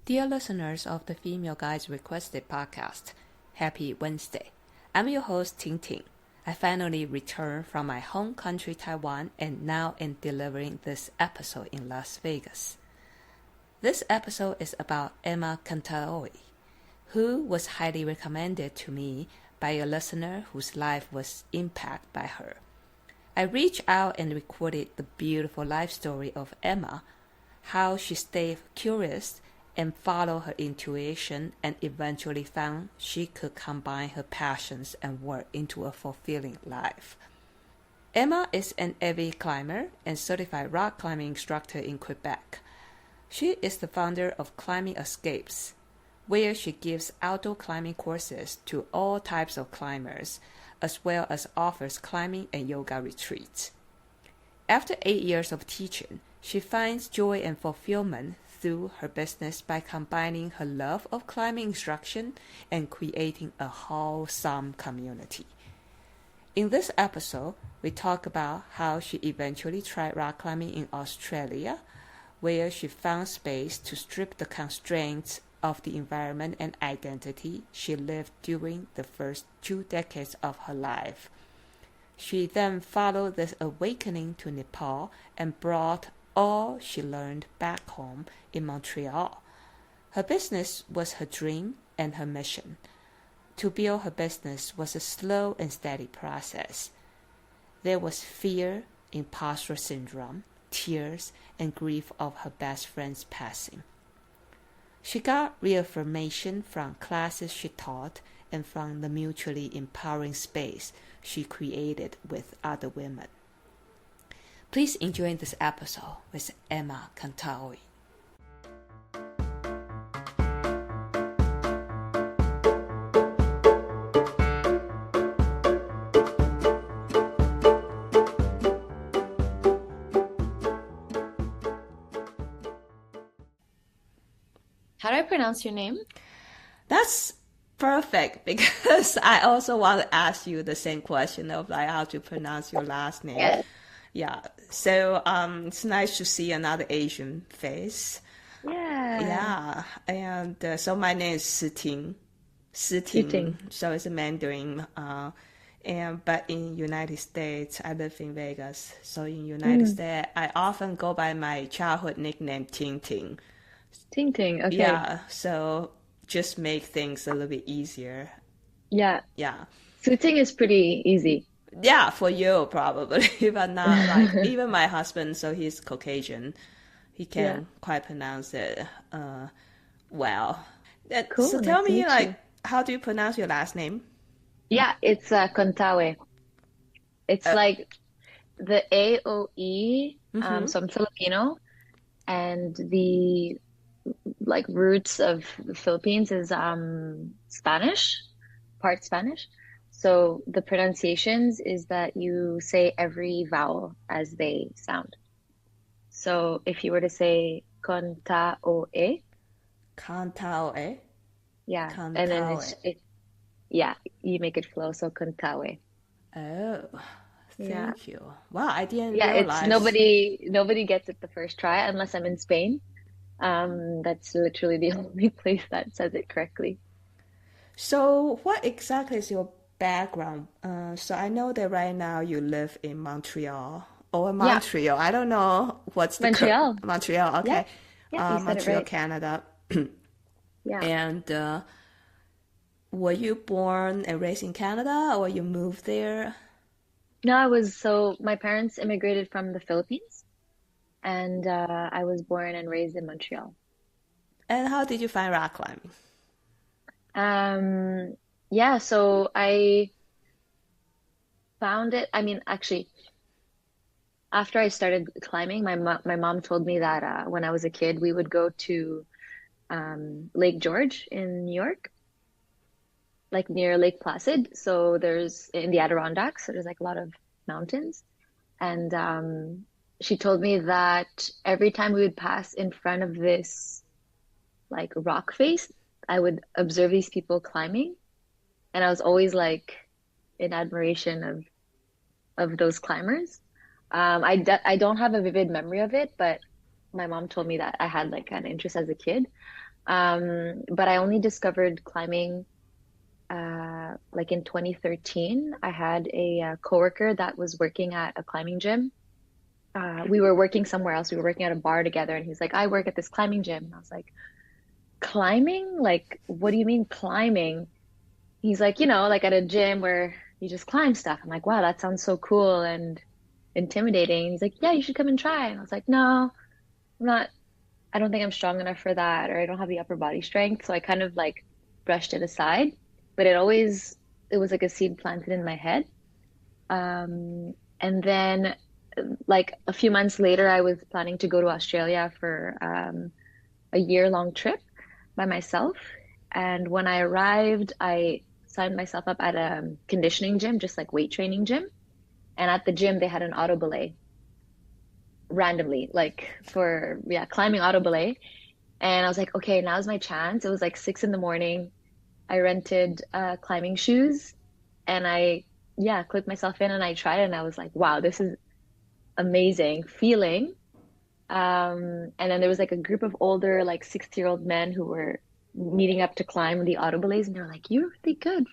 Dear listeners of the Female Guides Requested podcast, happy Wednesday. I'm your host, Ting Ting. I finally returned from my home country, Taiwan, and now am delivering this episode in Las Vegas. This episode is about Emma Contaoe, who was highly recommended to me by a listener whose life was impacted by her. I reached out and recorded the beautiful life story of Emma, how she stayed curious and followed her intuition and eventually found she could combine her passions and work into a fulfilling life. Emma is an avid climber and certified rock climbing instructor in Quebec. She is the founder of Climbing Escapes, where she gives outdoor climbing courses to all types of climbers, as well as offers climbing and yoga retreats. After 8 years of teaching, she finds joy and fulfillment through her business by combining her love of climbing instruction and creating a wholesome community. In this episode, we talk about how she eventually tried rock climbing in Australia, where she found space to strip the constraints of the environment and identity she lived during the first 2 decades of her life. She then followed this awakening to Nepal and brought all she learned back home in Montreal. Her business was her dream and her mission. To build her business was a slow and steady process. There was fear, imposter syndrome, tears, and grief of her best friend's passing. She got reaffirmation from classes she taught and from the mutually empowering space she created with other women. Please enjoy this episode with Emma Contaoe. How do I pronounce your name? That's perfect, because I also want to ask you the same question of like how to pronounce your last name. Yes. Yeah, so it's nice to see another Asian face. Yeah. Yeah, and so my name is Ting. Ting. So it's a Mandarin. But in United States, I live in Vegas. So in United States, I often go by my childhood nickname Ting Ting. Ting Ting. Okay. Yeah, so just make things a little bit easier. Yeah. Yeah. Ting is pretty easy. Yeah, for you probably, but not like even my husband. So he's Caucasian, he can quite pronounce it well. Cool. So tell me, like, how do you pronounce your last name? Yeah, it's Contaoe. It's like the AOE. So I'm Filipino, and the like roots of the Philippines is Spanish, part Spanish. So the pronunciations is that you say every vowel as they sound. So if you were to say Contaoe, Contaoe. yeah, Contaoe. and then yeah, you make it flow. So Contaoe. Oh, Yeah. thank you. Wow, I didn't Yeah, realize. it's nobody gets it the first try unless I'm in Spain. That's literally the only place that says it correctly. So what exactly is your background? So I know that right now you live in Montreal. Montreal. I don't know what's the Montreal. Montreal. Okay. Yeah, you said it Montreal, right. Canada. Yeah. And were you born and raised in Canada, or you moved there? No, so my parents immigrated from the Philippines, and I was born and raised in Montreal. And how did you find rock climbing? Yeah, so I found it. I mean, actually, after I started climbing, my mom told me that when I was a kid, we would go to Lake George in New York, like near Lake Placid. So there's in the Adirondacks, so there's like a lot of mountains. And she told me that every time we would pass in front of this like rock face, I would observe these people climbing. And I was always like in admiration of those climbers. I don't have a vivid memory of it, but my mom told me that I had like an interest as a kid. But I only discovered climbing like in 2013. I had a coworker that was working at a climbing gym. We were working somewhere else. We were working at a bar together, and he's like, "I work at this climbing gym." And I was like, "Climbing? Like, what do you mean climbing?" He's like, like at a gym where you just climb stuff. I'm like, "Wow, that sounds so cool and intimidating." He's like, "Yeah, you should come and try." And I was like, "No, I'm not. I don't think I'm strong enough for that, or I don't have the upper body strength." So I kind of like brushed it aside. But it was like a seed planted in my head. And then, like a few months later, I was planning to go to Australia for a year-long trip by myself. And when I arrived, I signed myself up at a conditioning gym, just like weight training gym. And at the gym, they had an auto belay randomly, like for, yeah, climbing auto belay. And I was like, okay, now's my chance. It was like 6 in the morning. I rented climbing shoes and yeah, clicked myself in and I tried it and I was like, wow, this is amazing feeling. And then there was like a group of older, like 60-year-old men who were meeting up to climb the auto belays and they were like, you're really good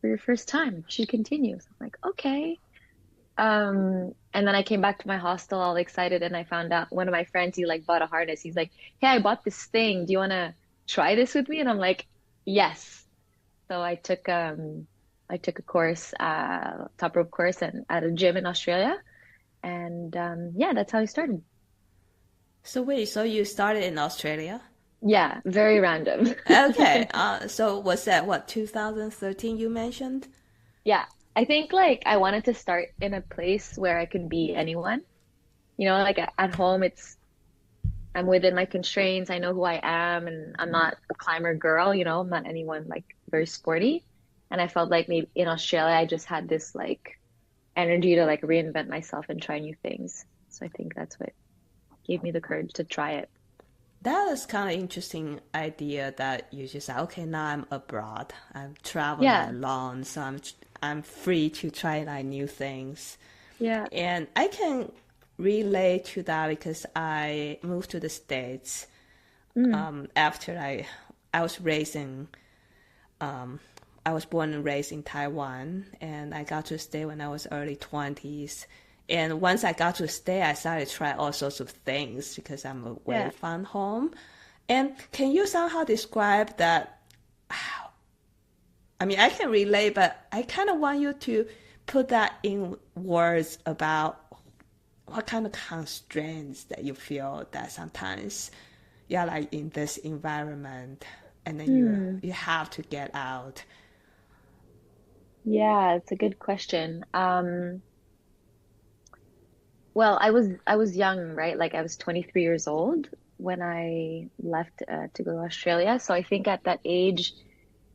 for your first time. You should continue. So I'm like, okay. And then I came back to my hostel all excited and I found out one of my friends, he like bought a harness. He's like, hey, I bought this thing. Do you want to try this with me? And I'm like, yes. So I took a course, top rope course and at a gym in Australia. And yeah, that's how I started. So wait, so you started in Australia? Yeah, very random. Okay, so was that what, 2013 you mentioned? Yeah, I think like I wanted to start in a place where I could be anyone. Like at home, I'm within my constraints. I know who I am, and I'm not a climber girl, I'm not anyone like very sporty. And I felt like maybe in Australia, I just had this like energy to like reinvent myself and try new things. So I think that's what gave me the courage to try it. That is kind of interesting idea that you just say, okay, now I'm abroad, I'm traveling Yeah, alone, so I'm free to try like new things. yeah, And I can relate to that because I moved to the States mm, after I was raised in I was born and raised in Taiwan, and I got to stay when I was early 20s. And once I got to stay, I started to try all sorts of things because I'm away yeah. from home. And can you somehow describe that? I mean, I can relate, but I kind of want you to put that in words about what kind of constraints that you feel that sometimes you're like in this environment and then Hmm. you have to get out. Yeah, it's a good question. Well, I was young, right? Like I was 23 years old when I left to go to Australia. So I think at that age,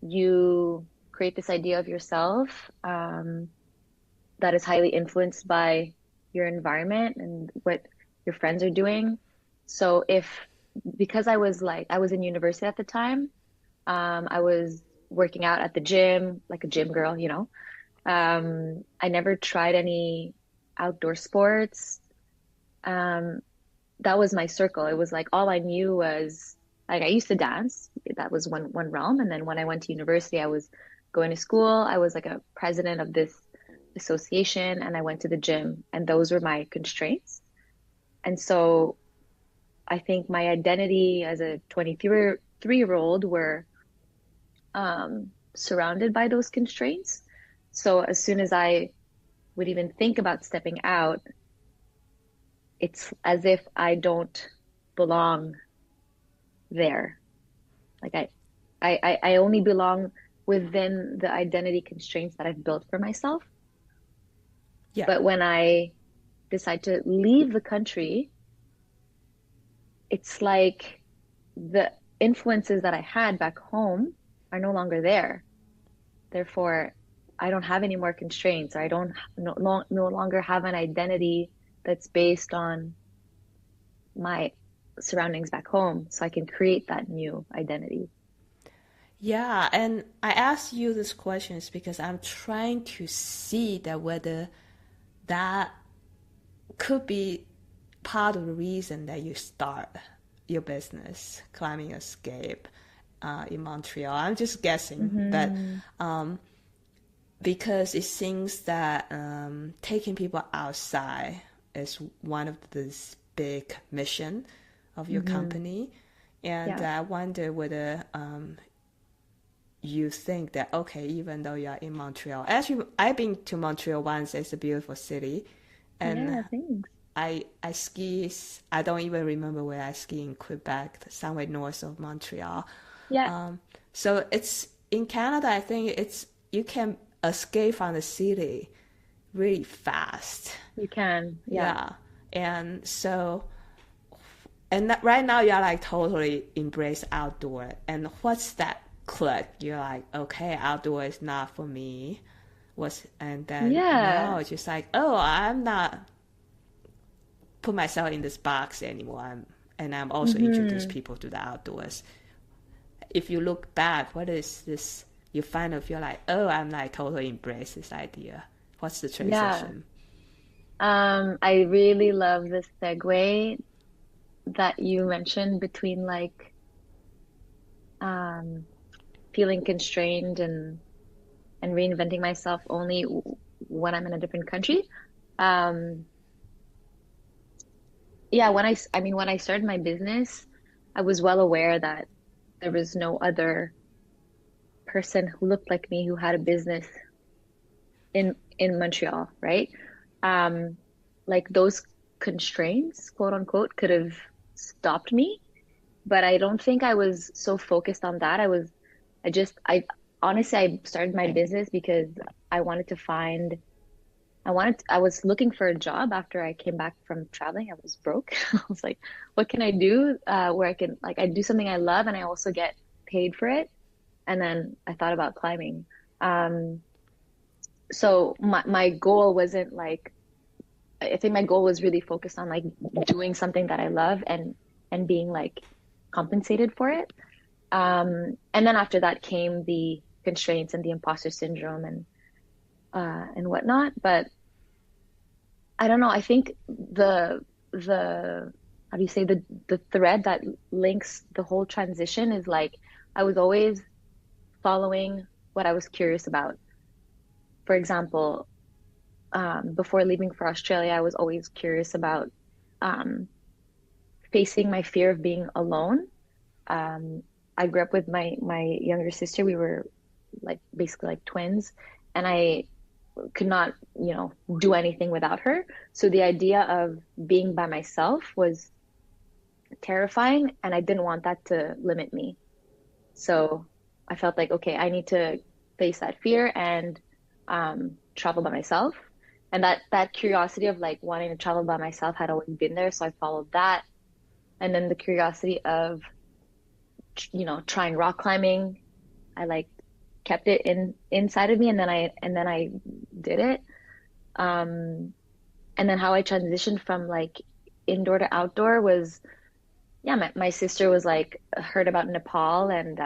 you create this idea of yourself that is highly influenced by your environment and what your friends are doing. So because I was in university at the time, I was working out at the gym, like a gym girl, I never tried any outdoor sports. Um, that was my circle. It was like all I knew was like I used to dance. That was one realm. And then when I went to university, I was going to school. I was like a president of this association and I went to the gym and those were my constraints. And so I think my identity as a 23-year-old were surrounded by those constraints. So as soon as I would even think about stepping out, it's as if I don't belong there. Like I only belong within the identity constraints that I've built for myself. Yeah. But when I decide to leave the country, it's like the influences that I had back home are no longer there. Therefore, I don't have any more constraints, or I don't no longer have an identity that's based on my surroundings back home, so I can create that new identity. Yeah, and I ask you these questions because I'm trying to see that whether that could be part of the reason that you start your business, Climbing Escape. in Montreal. I'm just guessing, but Mm-hmm. because it seems that taking people outside is one of the big mission of your Mm-hmm. company. And Yeah. I wonder whether you think that, okay, even though you're in Montreal, actually, I've been to Montreal once. It's a beautiful city. And Yeah, thanks. I ski, I don't even remember where I ski in Quebec, somewhere north of Montreal. Yeah, So it's in Canada, I think it's you can escape from the city really fast. you can. Yeah. Yeah. And so, and right now you're like totally embrace outdoor. And what's that click? You're like, okay, outdoor is not for me. And then now Yeah. it's just like, oh, I'm not put myself in this box anymore. And I'm also introduce Mm-hmm. people to the outdoors. If you look back, what is this? You kind of feel like, oh, I'm like totally embrace this idea. What's the Yeah. transition? I really love the segue that you mentioned between like um feeling constrained and reinventing myself only when I'm in a different country. Um, yeah, I mean, when I started my business, I was well aware that there was no other person who looked like me who had a business in Montreal, right? Um, like those constraints, quote unquote, could have stopped me, but I don't think I was so focused on that. I honestly, I started my business because I wanted to find I was looking for a job after I came back from traveling. I was broke. I was like, what can I do where I can like I do something I love and I also get paid for it? And then I thought about climbing. Um, so my goal wasn't like I think my goal was really focused on like doing something that I love and being like compensated for it. And then after that came the constraints and the imposter syndrome and whatnot. But I don't know. I think the how do you say the thread that links the whole transition is like I was always following what I was curious about. For example, before leaving for Australia, I was always curious about um, facing my fear of being alone. Um, I grew up with my younger sister. We were like basically like twins, and I could not, do anything without her. So the idea of being by myself was terrifying, and I didn't want that to limit me. So I felt like, okay, I need to face that fear and travel by myself. And that curiosity of like wanting to travel by myself had always been there, so I followed that. And then the curiosity of, trying rock climbing, I like kept it inside of me, and then I did it. Um, and then how I transitioned from like indoor to outdoor was, yeah, my sister was like heard about Nepal and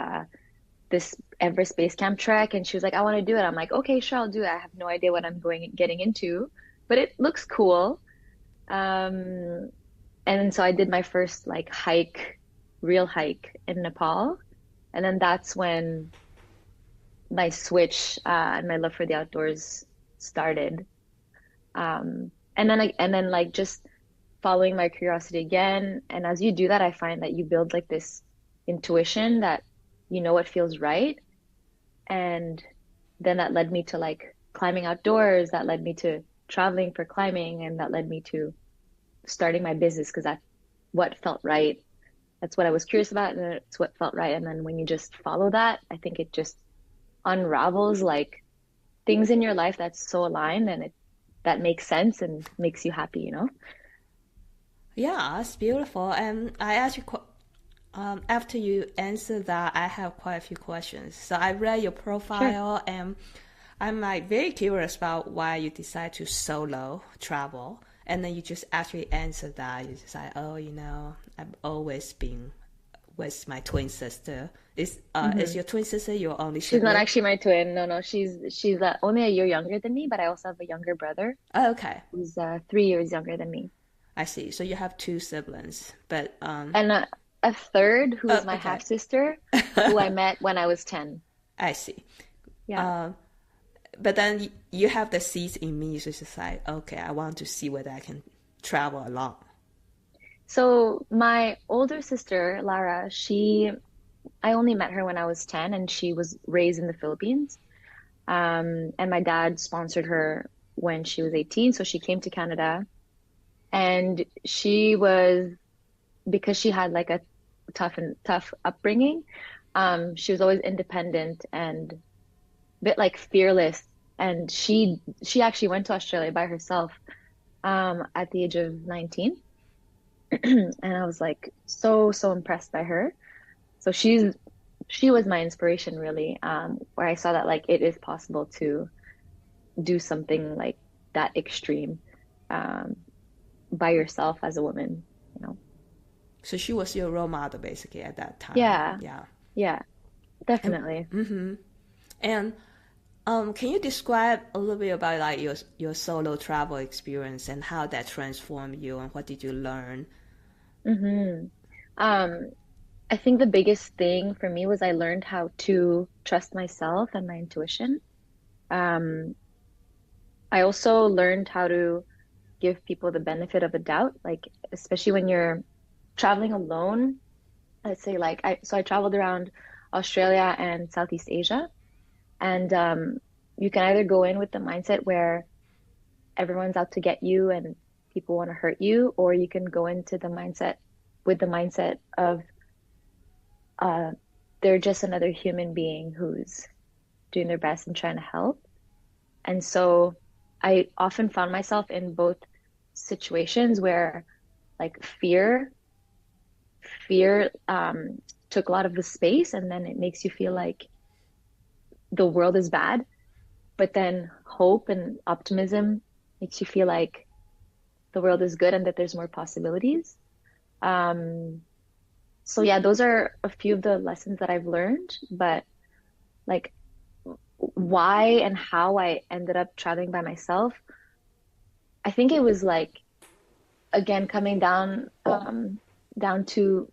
this Everest Base Camp trek, and she was like, I want to do it. I'm like, okay, sure, I'll do it. I have no idea what I'm getting into, but it looks cool. Um, and so I did my first like real hike in Nepal, and then that's when my switch and my love for the outdoors started. And then like just following my curiosity again. And as you do that, I find that you build like this intuition that you know what feels right. And then that led me to like climbing outdoors, that led me to traveling for climbing, and that led me to starting my business because that's what felt right. That's what I was curious about, and it's what felt right. And then when you just follow that, I think it just unravels like things in your life that's so aligned and it that makes sense and makes you happy, you know? Yeah, it's beautiful. And I actually, after you answer that, I have quite a few questions. So I read your Sure. profile, and I'm like very curious about why you decide to solo travel. And then you just actually answer that. You just like, oh, I've always been with my twin sister. Is Hmm. your twin sister your only She's not sibling? actually my twin. No, no, she's only a year younger than me, but I also have a younger brother Oh, okay, who's 3 years younger than me. I see. So you have two siblings, but And a third who is my Okay. half sister, who I met when I was 10. I see. Yeah. Uh, but then you have the seeds in me, so it's just like, okay, I want to see whether I can travel along. So my older sister, Lara, I only met her when I was 10 and she was raised in the Philippines. And my dad sponsored her when she was 18. So she came to Canada and because she had like a tough upbringing, she was always independent and a bit like fearless. And she actually went to Australia by herself, at the age of 19. And I was like so impressed by her. So she was my inspiration really, where I saw that like it is possible to do something like that extreme, um, by yourself as a woman, you know. So she was your role model basically at that time. Yeah, Yeah. yeah, And, definitely. and can you describe a little bit about like your solo travel experience and how that transformed you and what did you learn? hmm Um, I think the biggest thing for me was I learned how to trust myself and my intuition. Um, I also learned how to give people the benefit of a doubt, like especially when you're traveling alone. Let's say like I traveled around Australia and Southeast Asia, and you can either go in with the mindset where everyone's out to get you and people want to hurt you, or you can go into the mindset with the mindset of uh, they're just another human being who's doing their best and trying to help. And so I often found myself in both situations where like fear took a lot of the space, and then it makes you feel like the world is bad. But then hope and optimism makes you feel like the world is good and that there's more possibilities. Um, so yeah, those are a few of the lessons that I've learned, but like why and how I ended up traveling by myself, I think it was like again coming down to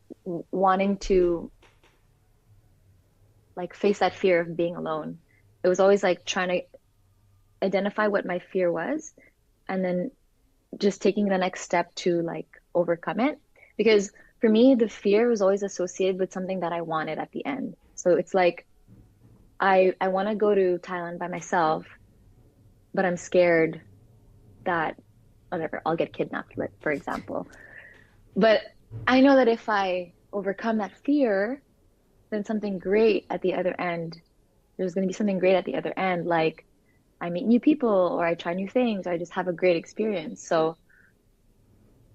wanting to like face that fear of being alone. It was always like trying to identify what my fear was and then just taking the next step to like overcome it. Because for me, the fear was always associated with something that I wanted at the end. So it's like I want to go to Thailand by myself, but I'm scared that whatever, I'll get kidnapped, for example. But I know that if I overcome that fear, then something great at the other end, there's going to be something great at the other end, like I meet new people or I try new things or I just have a great experience. So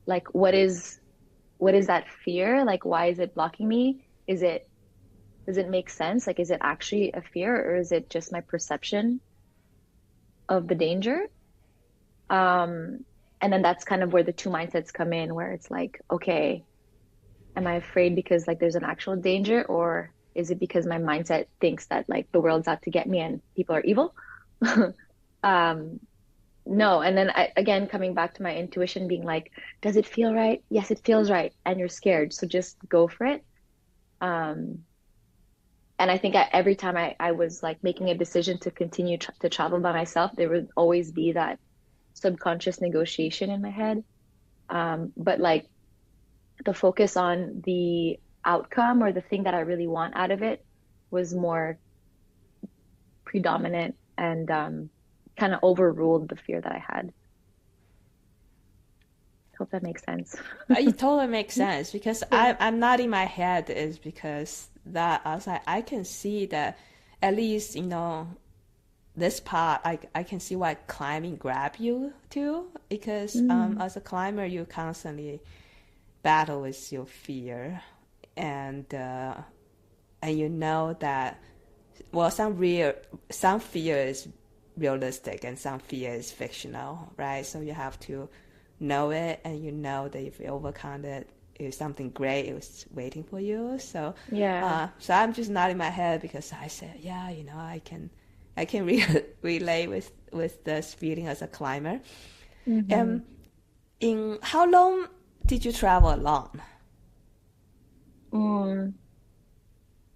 like what is that fear? Like why is it blocking me? Does it make sense? Like is it actually a fear or is it just my perception of the danger? And then that's kind of where the two mindsets come in, where it's like, okay, am I afraid because like there's an actual danger, or is it because my mindset thinks that like the world's out to get me and people are evil? Um, no. And then again, coming back to my intuition being like, does it feel right? Yes, it feels right. And you're scared. So just go for it. Um, and I think every time I was like making a decision to continue to travel by myself, there would always be that subconscious negotiation in my head. But like the focus on the outcome or the thing that I really want out of it was more predominant and kind of overruled the fear that I had. Hope that makes sense. It totally makes sense because Yeah. I'm not in my head is because that I was like, I can see that at least, this part, I can see why climbing grab you too because Mm, as a climber, you constantly battle with your fear and you know that well some fear is realistic and some fear is fictional, right? So you have to know it and you know that if you overcome it, if something great is waiting for you. So yeah. so I'm just nodding my head because I said, yeah, I can relate with this feeling as a climber. hmm Um, in how long did you travel alone? Mm,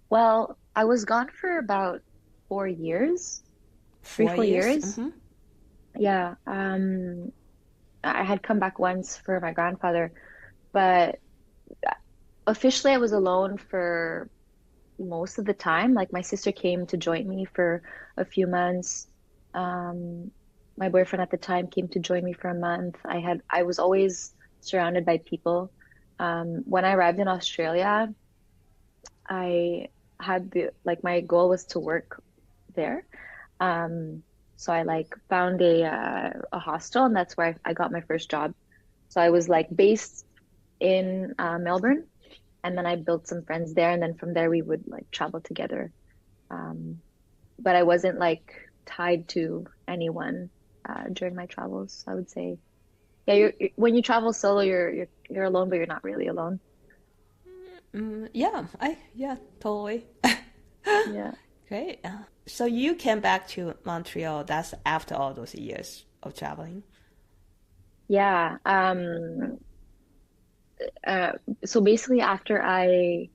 well, I was gone for about 4 years, three, Four four years? years. Mm-hmm. Yeah. I had come back once for my grandfather, but officially I was alone for most of the time. Like my sister came to join me for a few months. Um, my boyfriend at the time came to join me for a month. I was always surrounded by people. When I arrived in Australia, I had my goal was to work there. Um, so I like found a hostel, and that's where I got my first job. So I was like based in Melbourne, and then I built some friends there, and then from there we would like travel together. Um, but I wasn't like tied to anyone during my travels. I would say, yeah, when you travel solo, you're alone, but you're not really alone. Yeah, totally. Yeah. Great. So you came back to Montreal. That's after all those years of traveling. Yeah. Uh, so basically, after I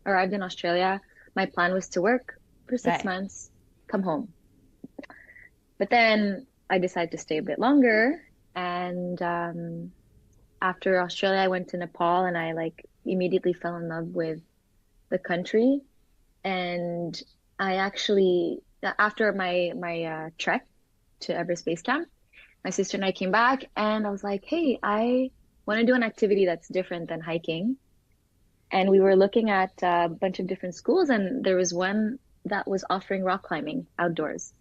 arrived in Australia, my plan was to work for six Right. months, come home. But then I decided to stay a bit longer. And after Australia, I went to Nepal and I like immediately fell in love with the country. And I actually, after my trek to Everest Base Camp, my sister and I came back and I was like, hey, I want to do an activity that's different than hiking. And we were looking at a bunch of different schools, and there was one that was offering rock climbing outdoors.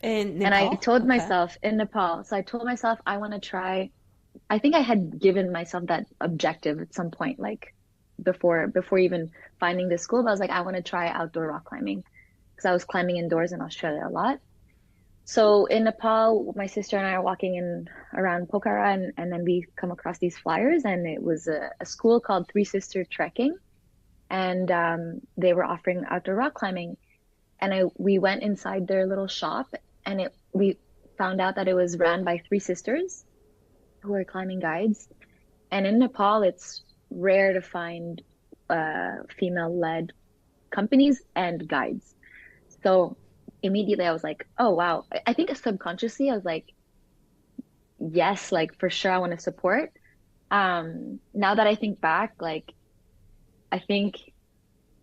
In And I Nepal? told Okay. myself in Nepal, so I told myself I want to try. I think I had given myself that objective at some point, like before even finding this school. But I was like, I want to try outdoor rock climbing because I was climbing indoors in Australia a lot. So in Nepal, my sister and I are walking in around Pokhara, and then we come across these flyers, and it was a school called Three Sister Trekking, and they were offering outdoor rock climbing. And we went inside their little shop, and it we found out that it was ran by three sisters who are climbing guides. And in Nepal, it's rare to find female-led companies and guides. So immediately I was like, oh wow. I think subconsciously I was like, yes, like for sure I want to support. Now that I think back, like I think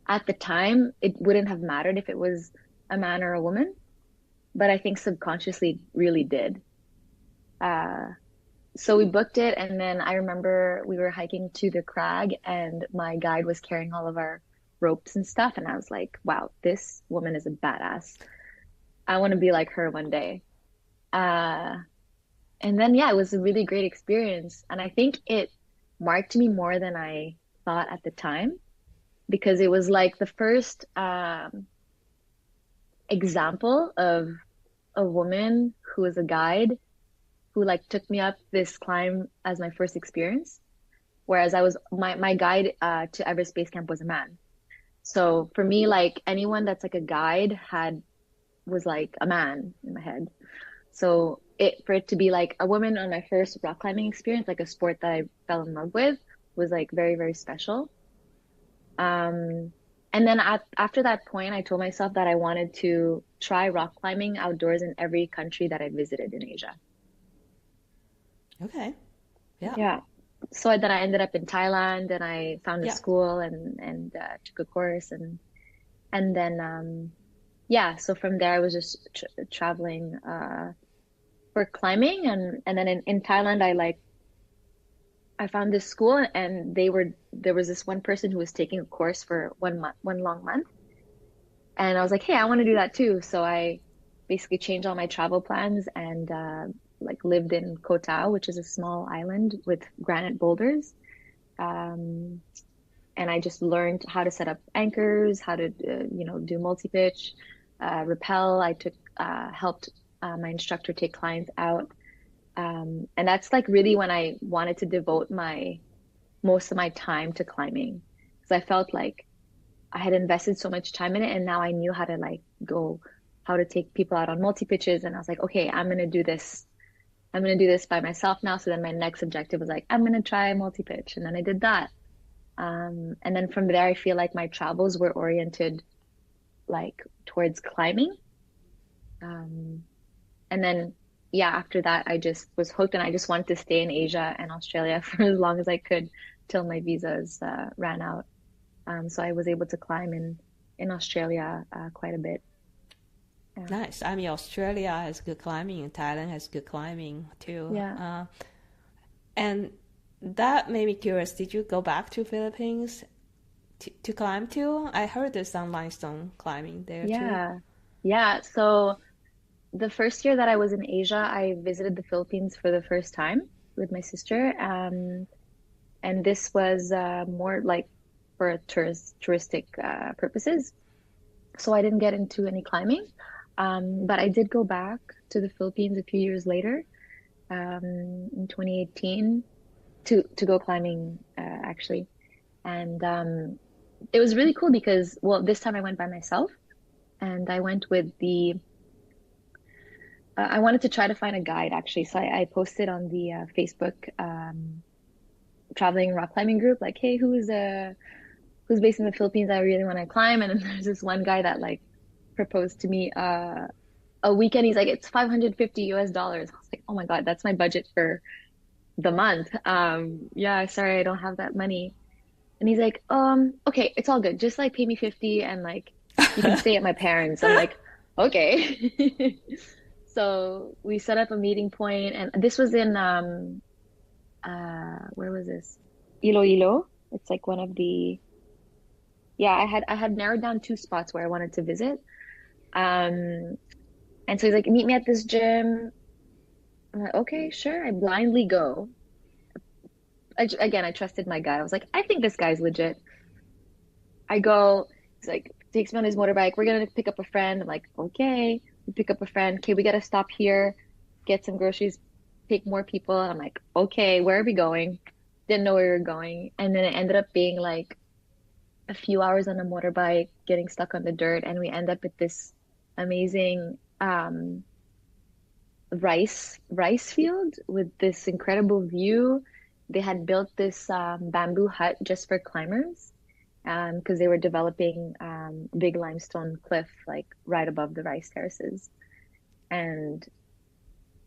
at the time it wouldn't have mattered if it was a man or a woman, but I think subconsciously it really did. Uh, so we booked it, and then I remember we were hiking to the crag, and my guide was carrying all of our ropes and stuff, and I was like, wow, this woman is a badass. I want to be like her one day. Uh, and then yeah, it was a really great experience, and I think it marked me more than I thought at the time because it was like the first example of a woman who was a guide who like took me up this climb as my first experience. Whereas I was my guide to Everest Base Camp was a man. So for me, like anyone that's like a guide had was like a man in my head. So it for it to be like a woman on my first rock climbing experience, like a sport that I fell in love with, was like very, very special. Um, and then after that point, I told myself that I wanted to try rock climbing outdoors in every country that I visited in Asia. Okay. Yeah. Yeah. So then I ended up in Thailand and I found a Yeah. school and took a course and then yeah, so from there I was just traveling for climbing and then in Thailand I found this school and there was this one person who was taking a course for 1 month, one long month. And I was like, hey, I want to do that too. So I basically changed all my travel plans and like lived in Koh Tao, which is a small island with granite boulders. Um, and I just learned how to set up anchors, how to do multi-pitch, rappel. I took helped my instructor take clients out. And that's like really when I wanted to devote my most of my time to climbing because I felt like I had invested so much time in it and now I knew how to like go how to take people out on multi pitches and I was like, okay, I'm gonna do this. I'm gonna do this by myself now. So then my next objective was like, I'm gonna try multi pitch. And then I did that. And then from there, I feel like my travels were oriented like towards climbing. Um, and then, yeah, after that, I just was hooked and I just wanted to stay in Asia and Australia for as long as I could till my visas ran out. So I was able to climb in Australia quite a bit. Yeah. Nice. I mean, Australia has good climbing, and Thailand has good climbing too. Yeah. And that made me curious. Did you go back to Philippines to climb too? I heard there's some limestone climbing there too. Yeah. Yeah. So the first year that I was in Asia, I visited the Philippines for the first time with my sister. And this was more like for touristic purposes. So I didn't get into any climbing. But I did go back to the Philippines a few years later, in 2018 to go climbing actually. And it was really cool because, well, this time I went by myself and I went with the I wanted to try to find a guide actually. So I posted on the Facebook traveling rock climbing group, like, hey, who's based in the Philippines? I really want to climb. And then there's this one guy that like proposed to me a weekend. He's like, it's 550 US dollars. I was like, oh my God, that's my budget for the month. Yeah, sorry, I don't have that money. And he's like, okay, it's all good. Just like pay me 50 and like you can stay at my parents. I'm like, okay. So we set up a meeting point and this was in where was this? Iloilo. It's like one of the yeah, I had narrowed down two spots where I wanted to visit. Um and so he's like, meet me at this gym. I'm like, okay, sure. I blindly go. Again, I trusted my gut. I was like, I think this guy's legit. I go, he's like, takes me on his motorbike. We're gonna pick up a friend. I'm like, okay. We pick up a friend. Okay, we gotta stop here, get some groceries, take more people. And I'm like, okay, where are we going? Didn't know where we were going. And then it ended up being like a few hours on a motorbike, getting stuck on the dirt, and we end up at this amazing rice field with this incredible view. They had built this bamboo hut just for climbers because they were developing big limestone cliff like right above the rice terraces. And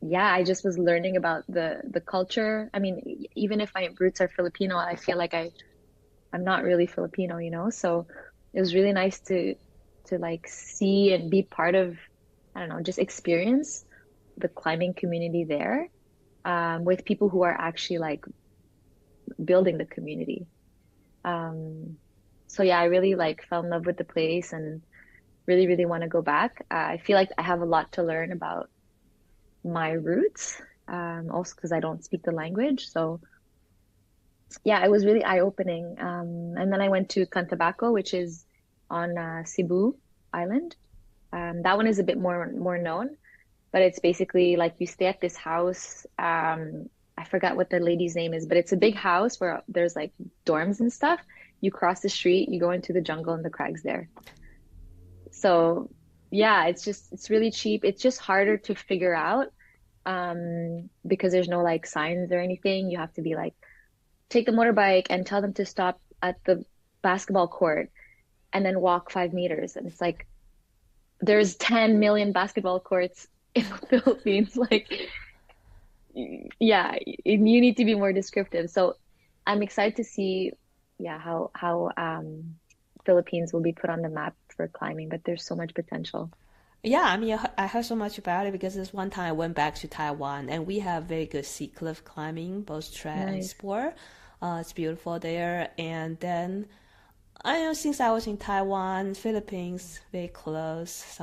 yeah, I just was learning about the culture. I mean, even if my roots are Filipino, I feel like I'm not really Filipino, you know? So it was really nice to like see and be part of, I don't know, just experience the climbing community there with people who are actually like building the community. So yeah, I really like fell in love with the place and really, really want to go back. I feel like I have a lot to learn about my roots, also because I don't speak the language. So yeah, it was really eye-opening. And then I went to Cantabaco, which is on Cebu Island. That one is a bit more known, but it's basically like you stay at this house. I forgot what the lady's name is, but it's a big house where there's like dorms and stuff. You cross the street, you go into the jungle and the crags there. So yeah, it's really cheap. It's just harder to figure out because there's no like signs or anything. You have to be like take the motorbike and tell them to stop at the basketball court and then walk 5 meters. And it's like there's 10 million basketball courts in the Philippines. Like yeah, you need to be more descriptive. So I'm excited to see, yeah, how Philippines will be put on the map for climbing, but there's so much potential. Yeah, I mean, I heard so much about it because this one time I went back to Taiwan and we have very good sea cliff climbing, both trail and Nice. sport. It's beautiful there. And then I know since I was in Taiwan, Philippines, very close.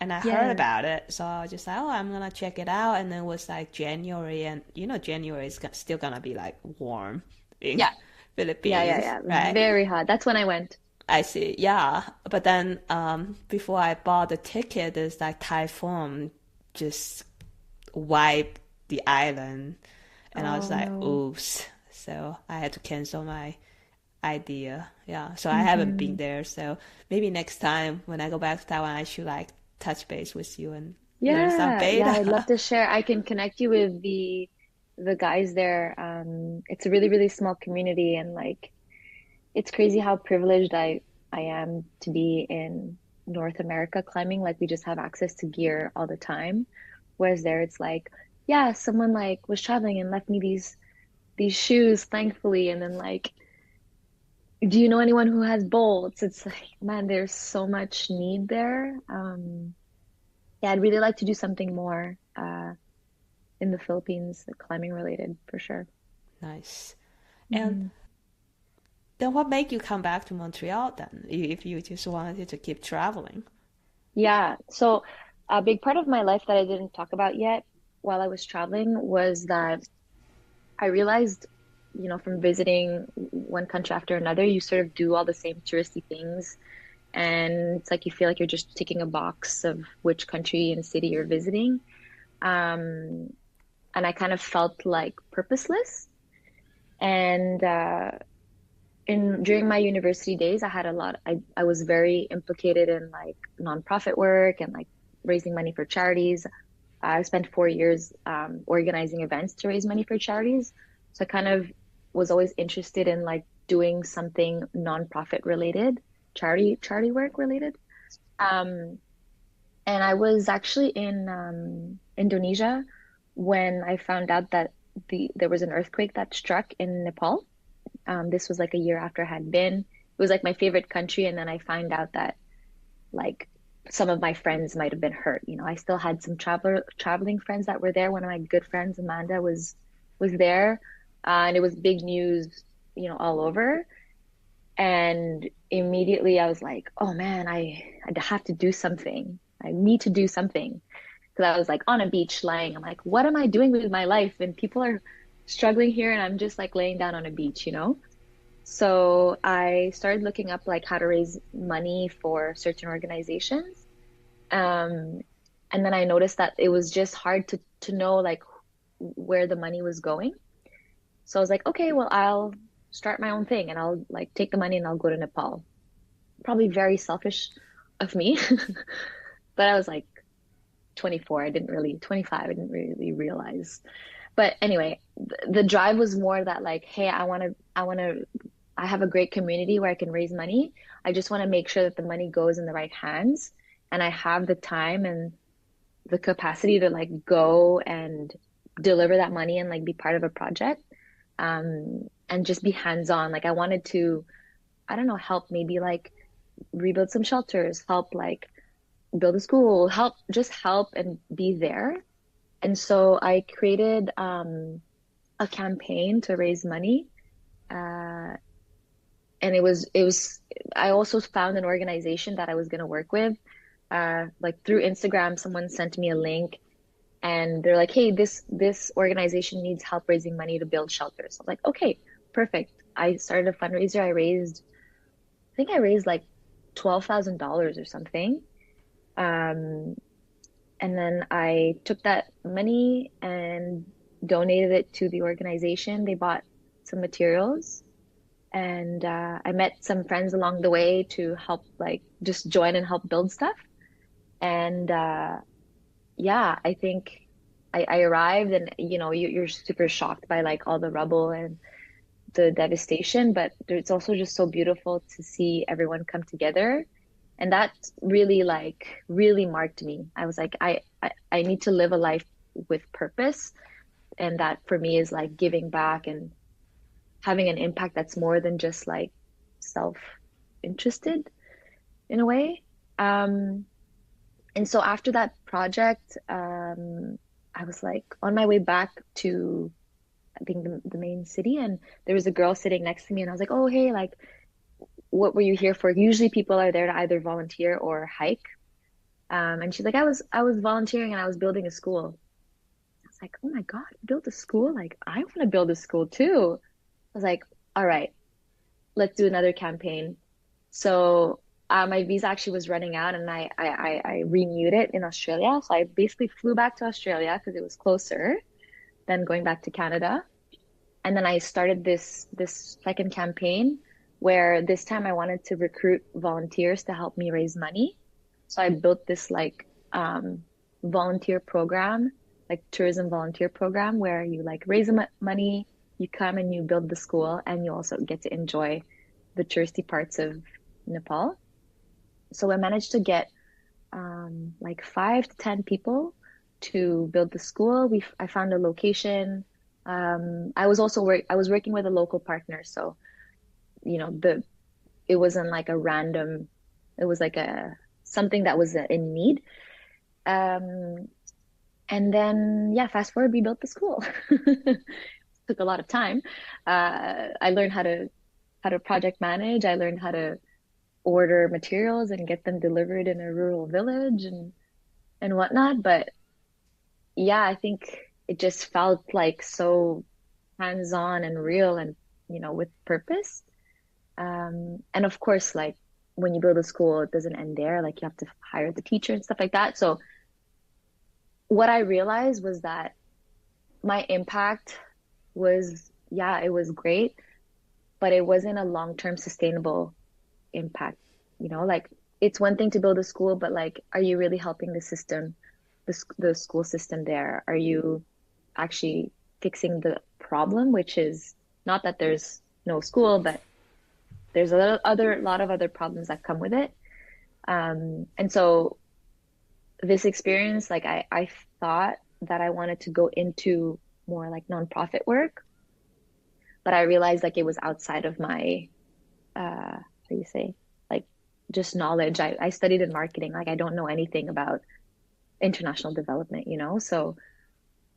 And I heard Yeah. about it, so I was just like, oh, I'm gonna check it out. And then it was like January, and January is still gonna be like warm in Yeah. Yeah, yeah, Philippines, yeah. right? Very hot. That's when I went. I see. Yeah, but then before I bought the ticket, there's like typhoon just wiped the island, and I was Oh like, no. oops. So I had to cancel my idea. Yeah, so I haven't been Hmm. there. So maybe next time when I go back to Taiwan, I should like touch base with you and learn some Yeah, yeah, I'd love data. to share. I can connect you with the guys there. It's a really, really small community and like it's crazy how privileged I am to be in North America climbing. Like we just have access to gear all the time. Whereas there it's like, yeah, someone like was traveling and left me these shoes, thankfully. And then like, do you know anyone who has bolts? It's like, man, there's so much need there. Yeah, I'd really like to do something more in the Philippines, climbing related for sure. Nice. And Mhm. then what made you come back to Montreal then, if you just wanted to keep traveling? Yeah, so a big part of my life that I didn't talk about yet while I was traveling was that I realized, from visiting one country after another, you sort of do all the same touristy things. And it's like you feel like you're just ticking a box of which country and city you're visiting. Um, and I kind of felt like purposeless. And in during my university days, I had a lot. I was very implicated in like nonprofit work and like raising money for charities. I spent 4 years organizing events to raise money for charities. So I kind of was always interested in like doing something nonprofit related, charity work related. Um, and I was actually in Indonesia when I found out that there was an earthquake that struck in Nepal. This was like a year after I had been. It was like my favorite country, and then I find out that like some of my friends might have been hurt. I still had some traveling friends that were there. One of my good friends, Amanda, was there, and it was big news, all over. And immediately I was like, oh man, I have to do something. I need to do something. Because I was like on a beach lying. I'm like, what am I doing with my life? And people are struggling here, and I'm just like laying down on a beach. So I started looking up like how to raise money for certain organizations. Um, and then I noticed that it was just hard to know like where the money was going. So I was like, okay, well, I'll start my own thing and I'll like take the money and I'll go to Nepal. Probably very selfish of me, but I was like 24. 25. I didn't really realize. But anyway, the drive was more that like, hey, I have a great community where I can raise money. I just want to make sure that the money goes in the right hands and I have the time and the capacity to like go and deliver that money and like be part of a project. And just be hands-on. Like I wanted to, I don't know, help maybe like rebuild some shelters, help like build a school, help and be there. And so I created a campaign to raise money. Uh, and it was I also found an organization that I was going to work with. Like through Instagram, someone sent me a link and they're like, "Hey, this organization needs help raising money to build shelters." I'm like, "Okay, perfect." I started a fundraiser. I think I raised like $12,000 or something. Um, and then I took that money and donated it to the organization. They bought some materials, and I met some friends along the way to help, like, just join and help build stuff. And yeah, I think I arrived, and you're super shocked by like all the rubble and the devastation, but it's also just so beautiful to see everyone come together. And that really like really marked me. I was like, I need to live a life with purpose. And that for me is like giving back and having an impact that's more than just like self-interested in a way. Um, and so after that project, I was like on my way back to I think the main city, and there was a girl sitting next to me, and I was like, "Oh, hey, like, what were you here for?" Usually, people are there to either volunteer or hike. And she's like, "I was volunteering and I was building a school." I was like, "Oh my God, build a school? Like, I want to build a school too." I was like, "All right, let's do another campaign." So my visa actually was running out, and I renewed it in Australia. So I basically flew back to Australia because it was closer than going back to Canada. And then I started this second campaign where this time I wanted to recruit volunteers to help me raise money. So I built this like volunteer program, like tourism volunteer program where you like raise money, you come and you build the school, and you also get to enjoy the touristy parts of Nepal. So I managed to get like 5 to 10 people to build the school. I found a location. I was working with a local partner, so it wasn't like a random. It was like a something that was in need. Um, and then yeah, fast forward, we built the school. Took a lot of time. I learned how to project manage. I learned how to order materials and get them delivered in a rural village and whatnot. But yeah, I think it just felt like so hands-on and real and with purpose. And of course, like when you build a school, it doesn't end there. Like you have to hire the teacher and stuff like that. So what I realized was that my impact was, yeah, it was great, but it wasn't a long-term sustainable impact. Like it's one thing to build a school, but like, are you really helping the system, the school system there? Are you actually fixing the problem, which is not that there's no school, but there's lot of other problems that come with it. And so this experience, like I thought that I wanted to go into more like nonprofit work, but I realized like it was outside of my, how do you say, like just knowledge. I studied in marketing. Like I don't know anything about international development, So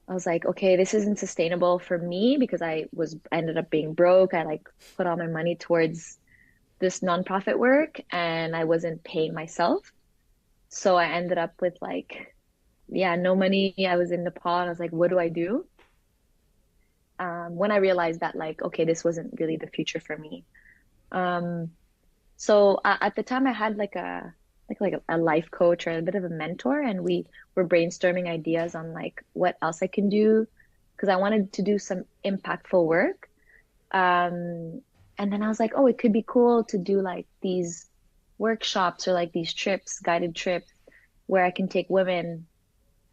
I was like, okay, this isn't sustainable for me because I ended up being broke. I like put all my money towards this nonprofit work and I wasn't paying myself. So I ended up with like, yeah, no money. I was in Nepal and I was like, what do I do? When I realized that like, okay, this wasn't really the future for me. So at the time I had like a life coach or a bit of a mentor, and we were brainstorming ideas on like what else I can do because I wanted to do some impactful work. And then I was like, oh, it could be cool to do like these workshops or like these trips, guided trips, where I can take women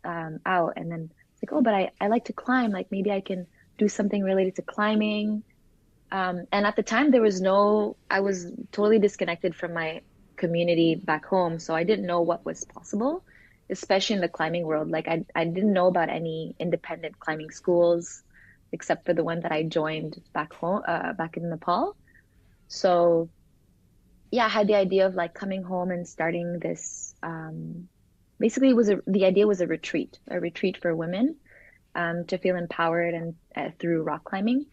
out. And then it's like, oh, but I like to climb. Like maybe I can do something related to climbing. And at the time, I was totally disconnected from my community back home. So I didn't know what was possible, especially in the climbing world. Like I didn't know about any independent climbing schools except for the one that I joined back home, back in Nepal. So yeah, I had the idea of like coming home and starting this. Basically, the idea was a retreat for women, to feel empowered and through rock climbing.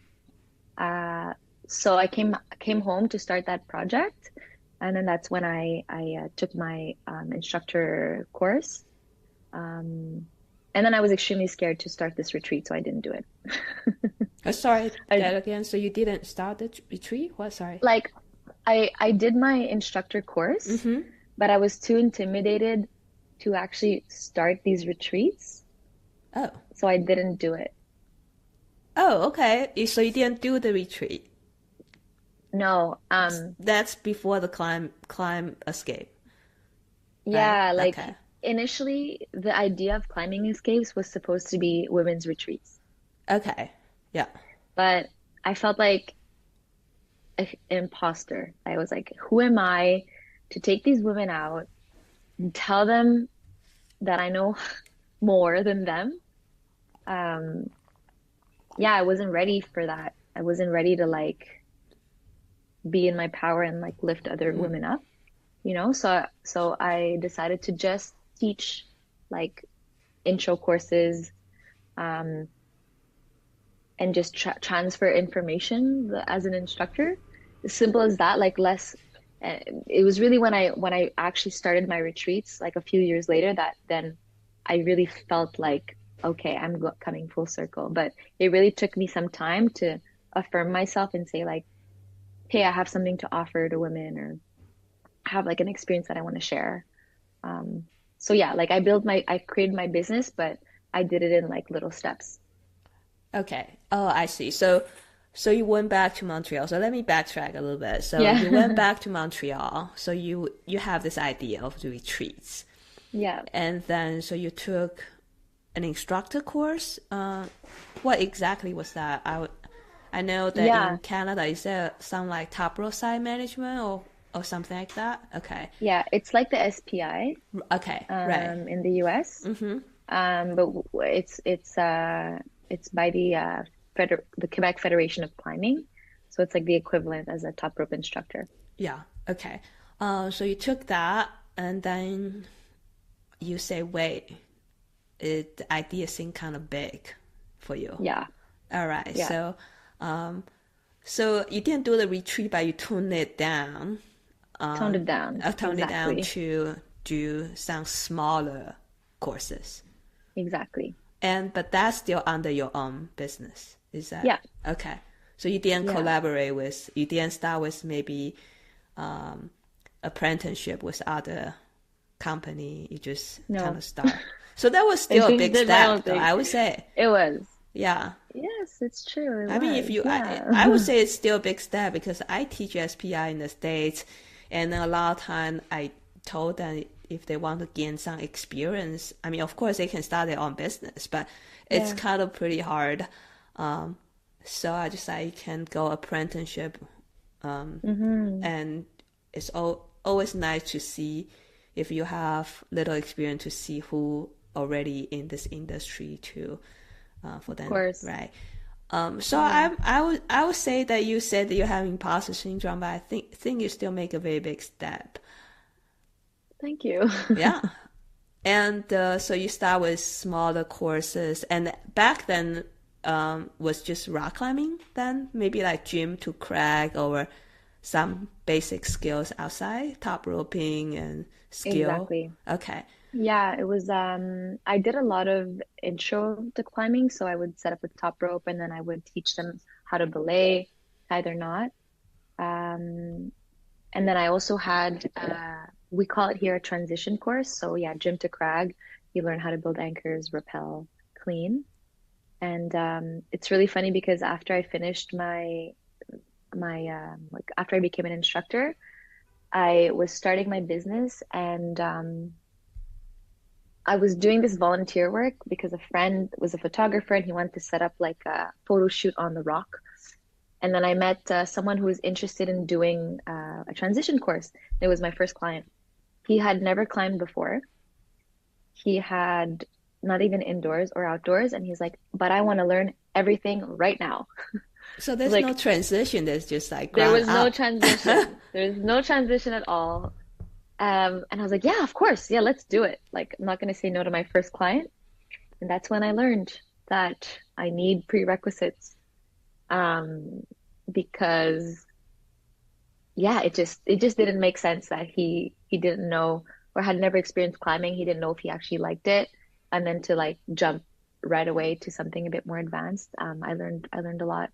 So I came home to start that project, and then that's when I took my instructor course. And then I was extremely scared to start this retreat, so I didn't do it. Sorry, that I, again. So you didn't start the retreat? What? Sorry. like I did my instructor course, Mm-hmm. but I was too intimidated to actually start these retreats, Oh. so I didn't do it. Oh, okay. So you didn't do the retreat. No, That's before the climb escape, right? yeah, like Okay. initially the idea of climbing escapes was supposed to be women's retreats, Okay. Yeah. but I felt like an imposter. I was like, who am I to take these women out and tell them that I know more than them? Um, yeah, I wasn't ready for that. I wasn't ready to like be in my power and like lift other Mm. women up, So I decided to just teach like intro courses, um, and just transfer information as an instructor. As simple as that, like less. It was really when I actually started my retreats, like a few years later, that then I really felt like, okay, I'm coming full circle. But it really took me some time to affirm myself and say like, hey, I have something to offer to women, or have like an experience that I want to share. So yeah, like I created my business, but I did it in like little steps. Okay. Oh, I see. So you went back to Montreal. So let me backtrack a little bit. So you went Yeah. back to Montreal. So you have this idea of the retreats, Yeah. and then so you took an instructor course. What exactly was that? I know that in Yeah, Canada, is there some like top row side management or something like that? Okay. yeah, it's like the SPI Okay, right. in the US. Mm-hmm. But it's by the Quebec Federation of Climbing, so it's like the equivalent as a top rope instructor. Yeah, okay. So you took that and then you say, wait, the idea seemed kind of big for you. Yeah, All right. yeah, Um, so you didn't do the retreat, but you toned it down. toned it down. Toned it down Exactly, to do some smaller courses. exactly. But that's still under your own business. Is that Yeah, okay? So you didn't yeah. collaborate with, you didn't start with maybe apprenticeship with other company. You just kind No, of start. So that was I still a just big did my own step, though, thing. I would say. It was. Yeah. Yes, it's true. It I mean, if was. you, Yeah. I would say it's still a big step because I teach SPI in the States, and a lot of time I told them if they want to gain some experience, I mean, of course they can start their own business, but it's Yeah. kind of pretty hard. Um, so I just like can go apprenticeship, Mm-hmm. and it's always nice to see if you have little experience to see who already in this industry to for Of them, course. right? So Yeah. I would say that you said that you're having imposter syndrome, but I think you still make a very big step. Thank you. Yeah. And so you start with smaller courses, and back then was just rock climbing. Then maybe like gym to crack or some basic skills outside, top roping and skill. Exactly. Okay, Yeah, it was I did a lot of intro to climbing, so I would set up a top rope and then I would teach them how to belay, tie their knot. Um and then I also had we call it here a transition course. So yeah, gym to crag, you learn how to build anchors, rappel, clean. And it's really funny because after I finished my like after I became an instructor, I was starting my business and I was doing this volunteer work because a friend was a photographer and he wanted to set up like a photo shoot on the rock. And then I met someone who was interested in doing a transition course. It was my first client. He had never climbed before. He had not even indoors or outdoors. And he's like, but I want to learn everything right now. so I was there's no like, transition. There's just like there ground was no up. transition. There was no transition at all. And I was like, yeah, of course. Yeah, let's do it. Like, I'm not going to say no to my first client. And that's when I learned that I need prerequisites. Um, because yeah, it just didn't make sense that he didn't know or had never experienced climbing. He didn't know if he actually liked it. And then to like jump right away to something a bit more advanced. I learned a lot.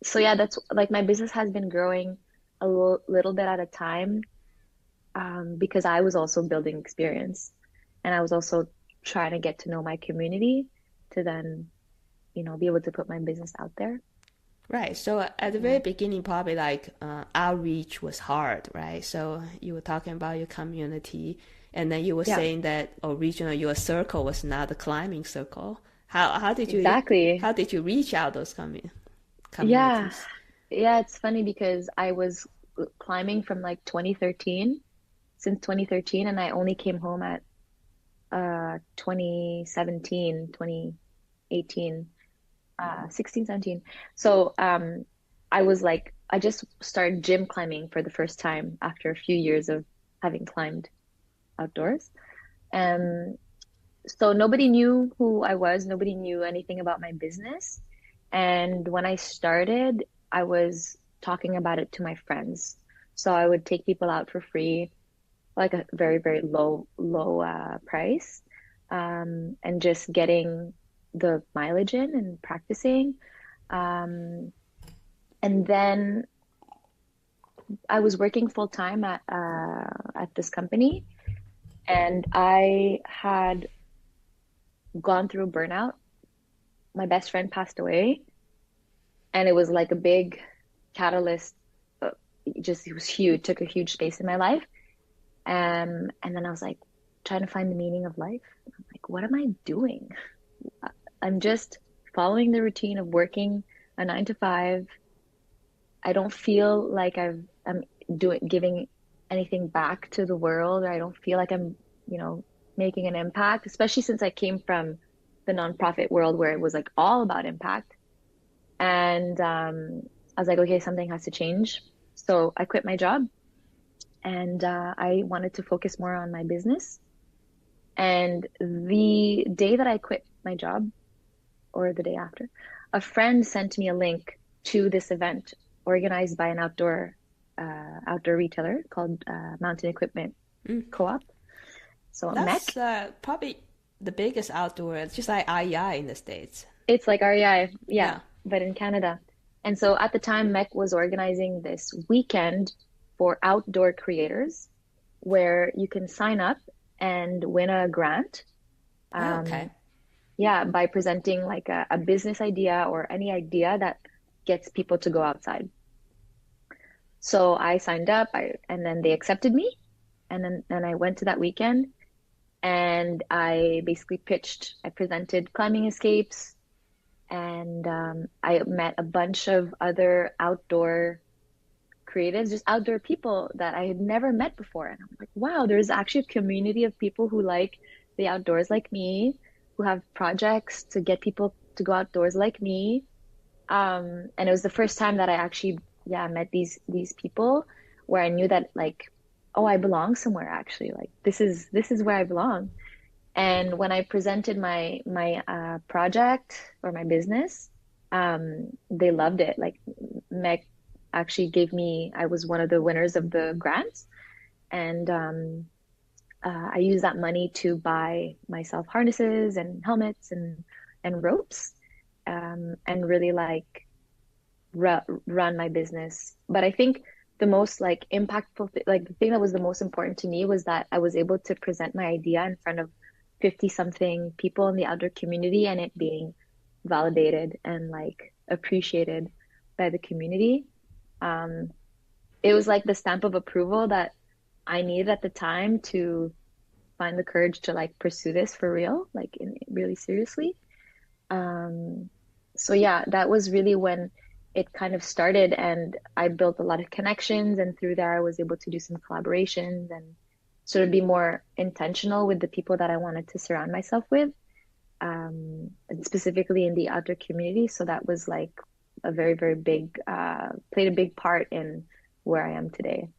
So yeah, that's like my business has been growing a little bit at a time, because I was also building experience and I was also trying to get to know my community to then, be able to put my business out there. Right. So at the Yeah. very beginning, probably like outreach was hard, right? So you were talking about your community, and then you were Yeah, saying that originally your circle was not a climbing circle. exactly. how did you reach out those Yeah. communities? Yeah, it's funny because I was climbing from like 2013, since 2013, and I only came home at 2017, 2018, 16, 17. So I was like, I just started gym climbing for the first time after a few years of having climbed outdoors. Um, so nobody knew who I was, nobody knew anything about my business. And when I started, I was talking about it to my friends. So I would take people out for free, like a very, very low price, and just getting the mileage in and practicing. Um, and then I was working full time at this company, and I had gone through burnout. My best friend passed away, and it was like a big catalyst. It was huge, took a huge space in my life. And then I was like trying to find the meaning of life. I'm like, what am I doing? I'm just following the routine of working a 9 to 5. I don't feel like I'm giving anything back to the world, or I don't feel like I'm, making an impact, especially since I came from the nonprofit world where it was like all about impact. And I was like, okay, something has to change. So I quit my job and I wanted to focus more on my business. And the day that I quit my job, or the day after, a friend sent me a link to this event organized by an outdoor retailer called Mountain Equipment Mm. Co-op. So That's MEC. probably the biggest outdoor, it's just like IEI in the States. It's like REI, yeah, Yeah. but in Canada. And so at the time, MEC was organizing this weekend for outdoor creators where you can sign up and win a grant. Oh, okay. Um, yeah, by presenting like a business idea or any idea that gets people to go outside. So I signed up, and then they accepted me. And then I went to that weekend and I basically I presented climbing escapes, and I met a bunch of other outdoor creatives, just outdoor people that I had never met before. And I'm like, wow, there's actually a community of people who like the outdoors like me, who have projects to get people to go outdoors like me. And it was the first time that I actually, yeah, met these people where I knew that like, oh, I belong somewhere actually. Like this is where I belong. And when I presented my project or my business, they loved it. Like Meg actually gave me, I was one of the winners of the grants, and I used that money to buy myself harnesses and helmets and ropes, and really like run my business. But I think the most like impactful like the thing that was the most important to me was that I was able to present my idea in front of 50 something people in the outdoor community, and it being validated and like appreciated by the community. Um, it was like the stamp of approval that I needed at the time to find the courage to like pursue this for real, like really seriously. Um, so yeah, that was really when it kind of started, and I built a lot of connections, and through there I was able to do some collaborations and sort of be more intentional with the people that I wanted to surround myself with, and specifically in the outdoor community. So that was like a very, very big, played a big part in where I am today.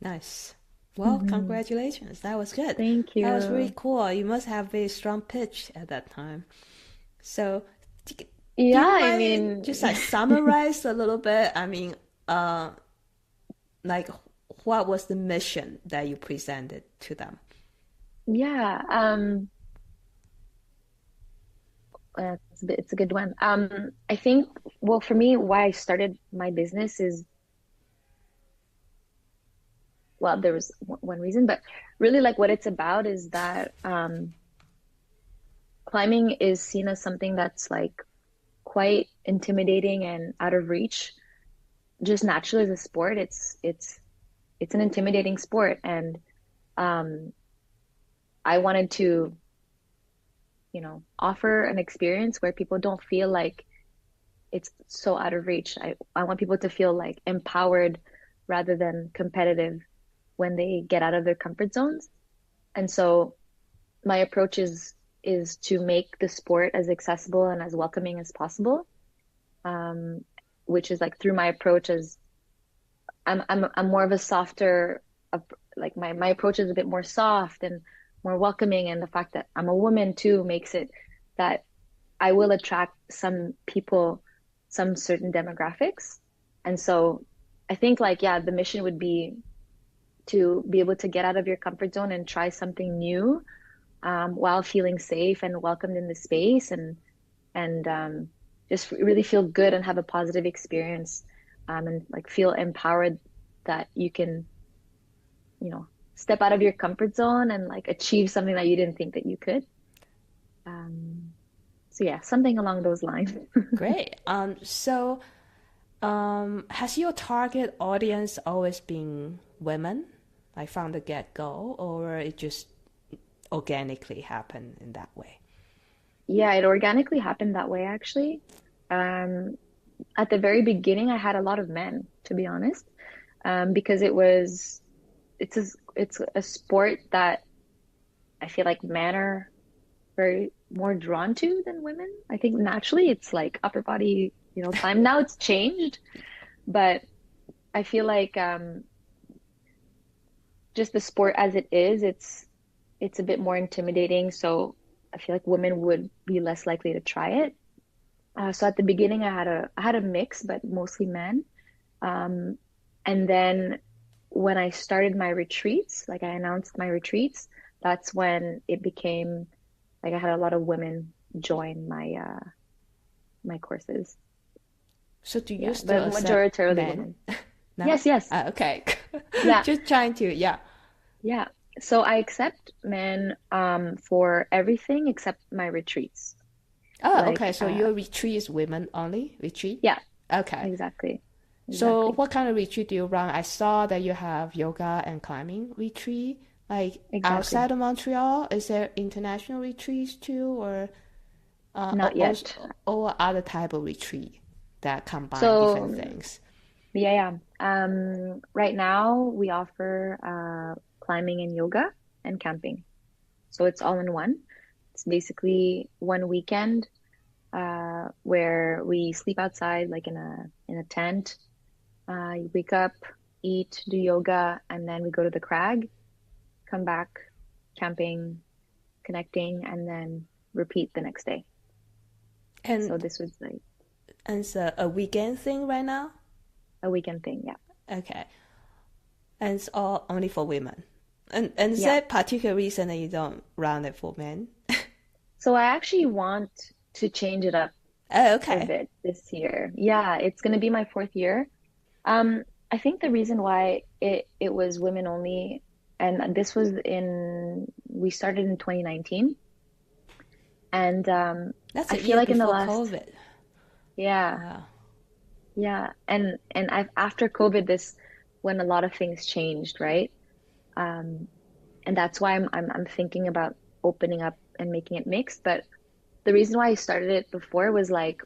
Nice. Well, Hmm. congratulations. That was good. Thank That was really you. cool. You must have a strong pitch at that time. So, do do Yeah, you I mind mean, just like summarize a little bit? I mean, like what was the mission that you presented to them? yeah. It's a good one. I think, well, for me, why I started my business is, well, there was one reason, but really like what it's about is that climbing is seen as something that's like quite intimidating and out of reach. Just naturally as a sport, it's an intimidating sport, and um, I wanted to, offer an experience where people don't feel like it's so out of reach. I want people to feel like empowered rather than competitive when they get out of their comfort zones. And so my approach is to make the sport as accessible and as welcoming as possible. Um, which is like through my approach as I'm more of a softer, like my approach is a bit more soft and more welcoming, and the fact that I'm a woman too makes it that I will attract some people, some certain demographics. And so I think like, yeah, the mission would be to be able to get out of your comfort zone and try something new, while feeling safe and welcomed in the space, and just really feel good and have a positive experience, and like feel empowered that you can, step out of your comfort zone and like achieve something that you didn't think that you could. Um, so yeah, something along those lines. Great. Has your target audience always been women, like from the get-go, or it just organically happened in that way? Yeah, it organically happened that way actually. Um, At the very beginning, I had a lot of men, to be honest, because it's a sport that I feel like men are very more drawn to than women. I think naturally it's like upper body, climb. Now it's changed, but I feel like just the sport as it is, it's a bit more intimidating. So I feel like women would be less likely to try it. So at the beginning, I had a mix, but mostly men. Um, and then when I started my retreats, like I announced my retreats, that's when it became like I had a lot of women join my courses. So do you Yeah, still but accept majoritarily men women. now? Yes, yes. Okay. Yeah, Just trying to, yeah. yeah. So I accept men for everything except my retreats. Oh, Like okay. So your retreat is women only retreat? yeah, Okay. exactly. So Exactly. what kind of retreat do you run? I saw that you have yoga and climbing retreat. Like Exactly. outside of Montreal, is there international retreats too, or Not yet. or other type of retreat that combine different So things? yeah, yeah. Right now we offer climbing and yoga and camping. So it's all in one. It's basically one weekend where we sleep outside, like in a tent. You wake up, eat, do yoga, and then we go to the crag, come back, camping, connecting, and then repeat the next day. So And this was like it's a weekend thing right now? a weekend thing. Yeah. Okay. And it's all only for women. And is Yeah. there a particular reason that you don't run it for men? So I actually want to change it up Oh, a okay. bit this year. Yeah, it's going to be my fourth year. I think the reason why it was women only, and this was we started in 2019, and That's I a feel year like in the before last, COVID. yeah, Wow. yeah, and after COVID, this when a lot of things changed, right? Um, and that's why I'm thinking about opening up and making it mixed. But the reason why I started it before was like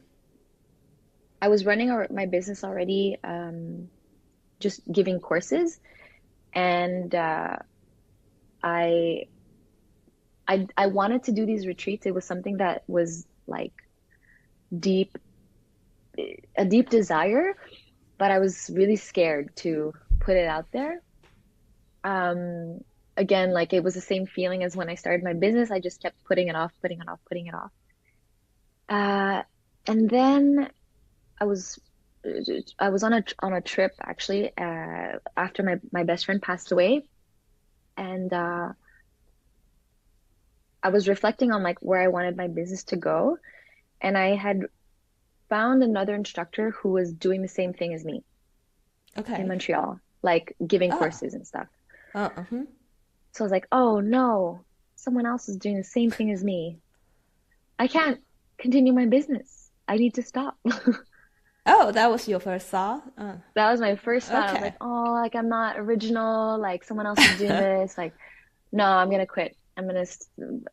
I was running my business already, just giving courses, and I I wanted to do these retreats. It was something that was like deep, a deep desire, but I was really scared to put it out there. Um, Again, like it was the same feeling as when I started my business. I just kept putting it off, putting it off, putting it off. Uh, and then I was I was on a trip actually after my best friend passed away, and I was reflecting on like where I wanted my business to go, and I had found another instructor who was doing the same thing as me in Okay. Montreal, like giving Oh. courses and stuff. Uh-huh. So I was like, oh no, someone else is doing the same thing as me. I can't continue my business. I need to stop. Oh, that was your first thought? That was my first thought. I was Okay. like, oh, like I'm not original. Like someone else is doing this. Like, no, I'm gonna quit. And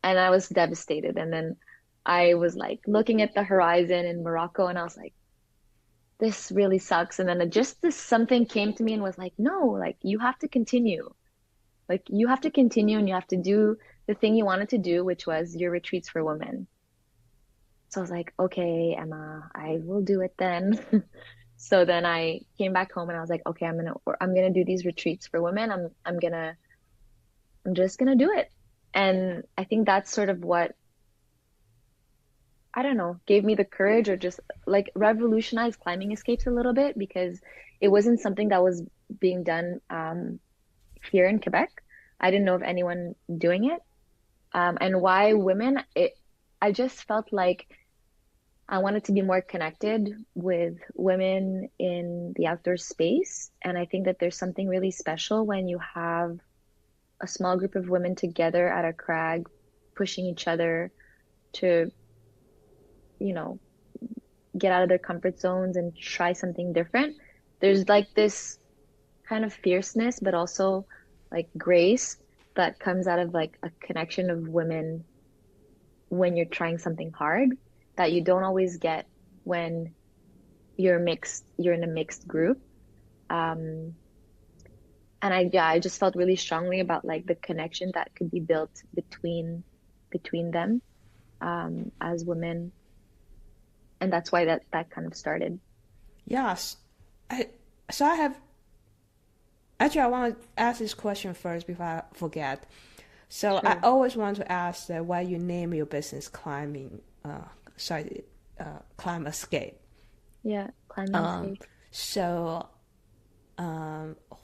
I was devastated. And then I was like looking at the horizon in Morocco, and I was like, this really sucks. And then just this something came to me and was like, no, like you have to continue. Like you have to continue and you have to do the thing you wanted to do, which was your retreats for women. So I was like, okay, Emma, I will do it then. So then I came back home and I was like, okay, I'm gonna do these retreats for women. I'm just gonna do it. And I think that's sort of what, I don't know, gave me the courage or just like revolutionized climbing escapes a little bit because it wasn't something that was being done here in Quebec. I didn't know of anyone doing it. And why women, I just felt like I wanted to be more connected with women in the outdoor space. And I think that there's something really special when you have a small group of women together at a crag, pushing each other to, you know, get out of their comfort zones and try something different. There's like this kind of fierceness, but also like grace that comes out of like a connection of women when you're trying something hard that you don't always get when you're in a mixed group. Um, and I just felt really strongly about like the connection that could be built between them as women, and that's why that kind of started. Yes. I, so I have, actually, I want to ask this question first before I forget. So I Sure. always want to ask that why you name your business climbing, climb escape. Yeah, climbing Um, escape. so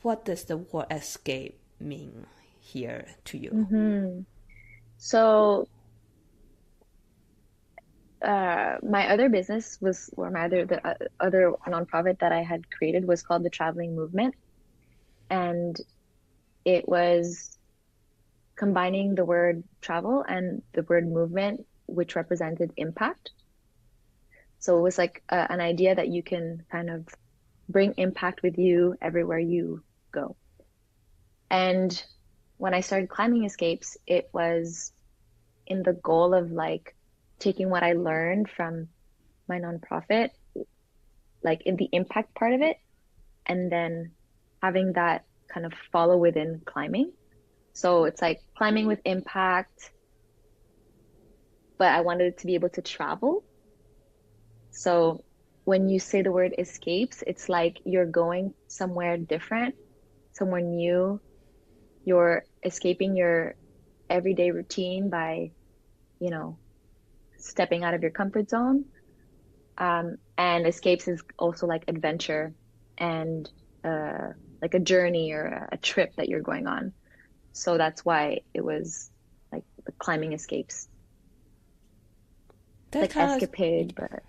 what does the word escape mean here to you? So my other business was, or my other nonprofit that I had created was called the Traveling Movement, and it was combining the word travel and the word movement, which represented impact. So it was like an idea that you can kind of bring impact with you everywhere you go. And when I started climbing escapes, it was in the goal of like taking what I learned from my nonprofit, like in the impact part of it, and then having that kind of follow within climbing. So it's like climbing with impact, but I wanted it to be able to travel. So when you say the word escapes, it's like you're going somewhere different, somewhere new. You're escaping your everyday routine by, you know, stepping out of your comfort zone. And escapes is also like adventure and like a journey or a trip that you're going on. So that's why it was like the climbing escapes. It's That like kind of escapade, but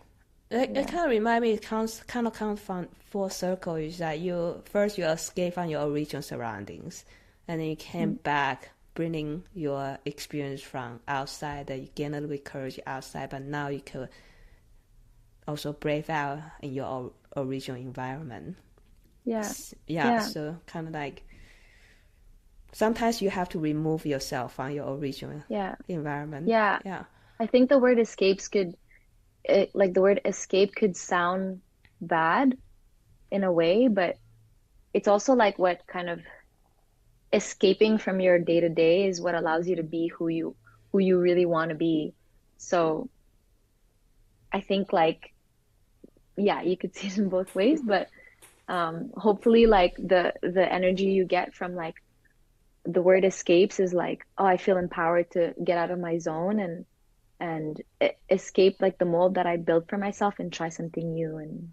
it yeah. kind of remind me. It kind of comes from full circle. Is that you escape from your original surroundings, and then you came Mm. back, bringing your experience from outside. That you gain a little bit courage outside, but now you could also brave out in your original environment. Yeah. Yeah, Yeah. so kind of like sometimes you have to remove yourself from your original Yeah. environment. Yeah. Yeah. I think the word escapes like the word escape could sound bad in a way, but it's also like what kind of escaping from your day to day is what allows you to be who you really want to be. So I think like yeah, you could see it in both ways, but hopefully like the energy you get from like the word escapes is like, oh, I feel empowered to get out of my zone and escape like the mold that I built for myself and try something new and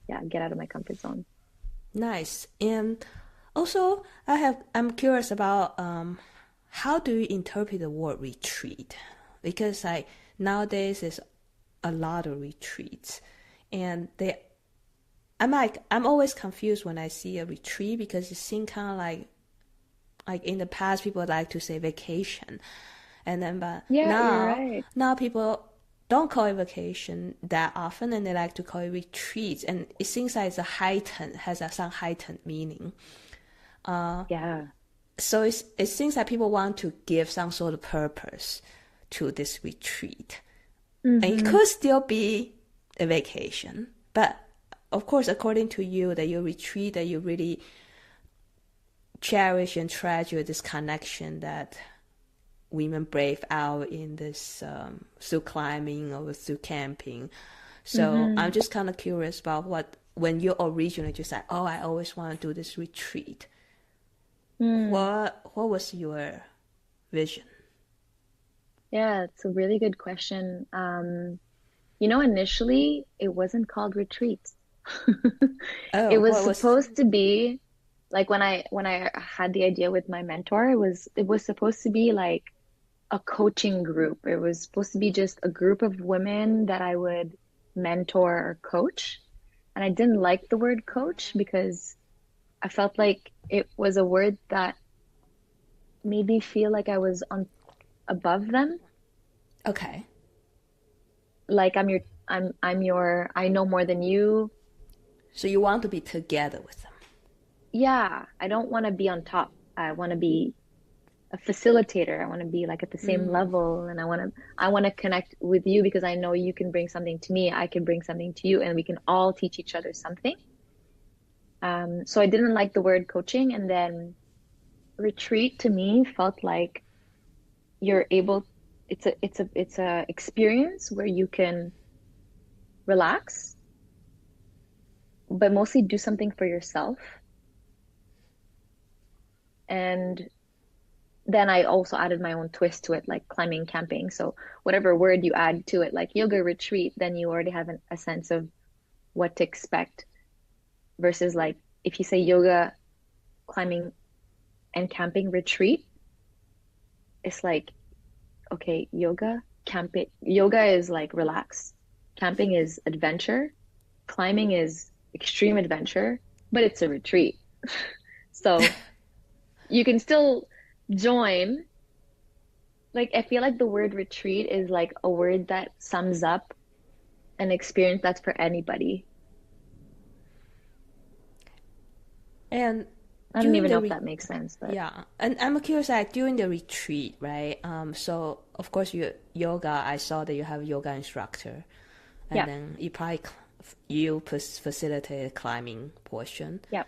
yeah, get out of my comfort zone. Nice. And also, I'm curious about how do you interpret the word retreat? Because like nowadays there's a lot of retreats, and I'm always confused when I see a retreat because it seems kind of like in the past people like to say vacation, and then but Yeah, you're now right. now people don't call it vacation that often, and they like to call it retreats, and it seems like it's a heightened has some heightened meaning. Yeah. So it seems like people want to give some sort of purpose to this retreat, and it Mm-hmm. could still be a vacation, but of course, according to you, that your retreat that you really cherish and treasure this connection that women brave out in this through climbing or through camping. So Mm-hmm. I'm just kind of curious about what when you originally just said, "Oh, I always want to do this retreat." Mm. What was your vision? Yeah, it's a really good question. Initially it wasn't called retreats. It Oh, was what was? supposed to be like when I had the idea with my mentor, it was supposed to be like a coaching group. It was supposed to be just a group of women that I would mentor or coach. And I didn't like the word coach because I felt like it was a word that made me feel like I was on above them. Okay, Like I know more than you. so you want to be together with them. Yeah, I don't want to be on top. I want to be a facilitator. I want to be like at the same Mm. level, and I want to connect with you because I know you can bring something to me, I can bring something to you, and we can all teach each other something. So I didn't like the word coaching, and then retreat to me felt like you're able, it's a experience where you can relax, but mostly do something for yourself. And then I also added my own twist to it, like climbing, camping. So whatever word you add to it, like yoga retreat, then you already have a sense of what to expect. Versus like if you say yoga, climbing, and camping retreat, it's like, okay, yoga, camping, yoga is like relax. Camping is adventure. Climbing is extreme adventure, but it's a retreat. So you can still join. Like, I feel like the word retreat is like a word that sums up an experience that's for anybody. And I don't during even the know if that makes sense, but yeah, and I'm curious, like during the retreat, right? So of course you yoga. I saw that you have yoga instructor, and yeah, then you probably you facilitate climbing portion, yeah,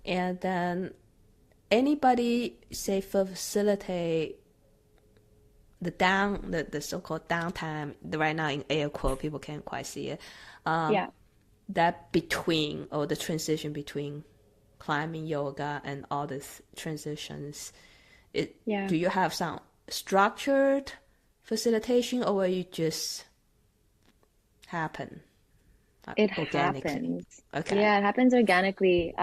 and then anybody say facilitate the so-called downtime. Right now in air quote, people can't quite see it. Um, yeah, that between or the transition between climbing yoga and all these transitions, yeah. do you have some structured facilitation or will you just happen It organically? happens. Okay. Yeah, it happens organically.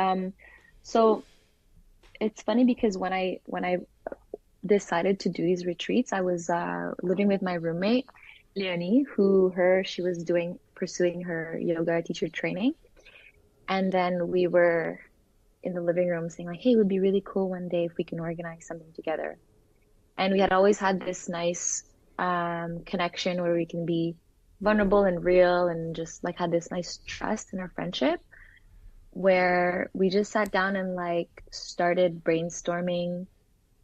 So it's funny because when I decided to do these retreats, I was living with my roommate, Leonie, she was pursuing her yoga teacher training. And then we were in the living room saying like, hey, it would be really cool one day if we can organize something together. And we had always had this nice connection where we can be vulnerable and real and just like had this nice trust in our friendship where we just sat down and like started brainstorming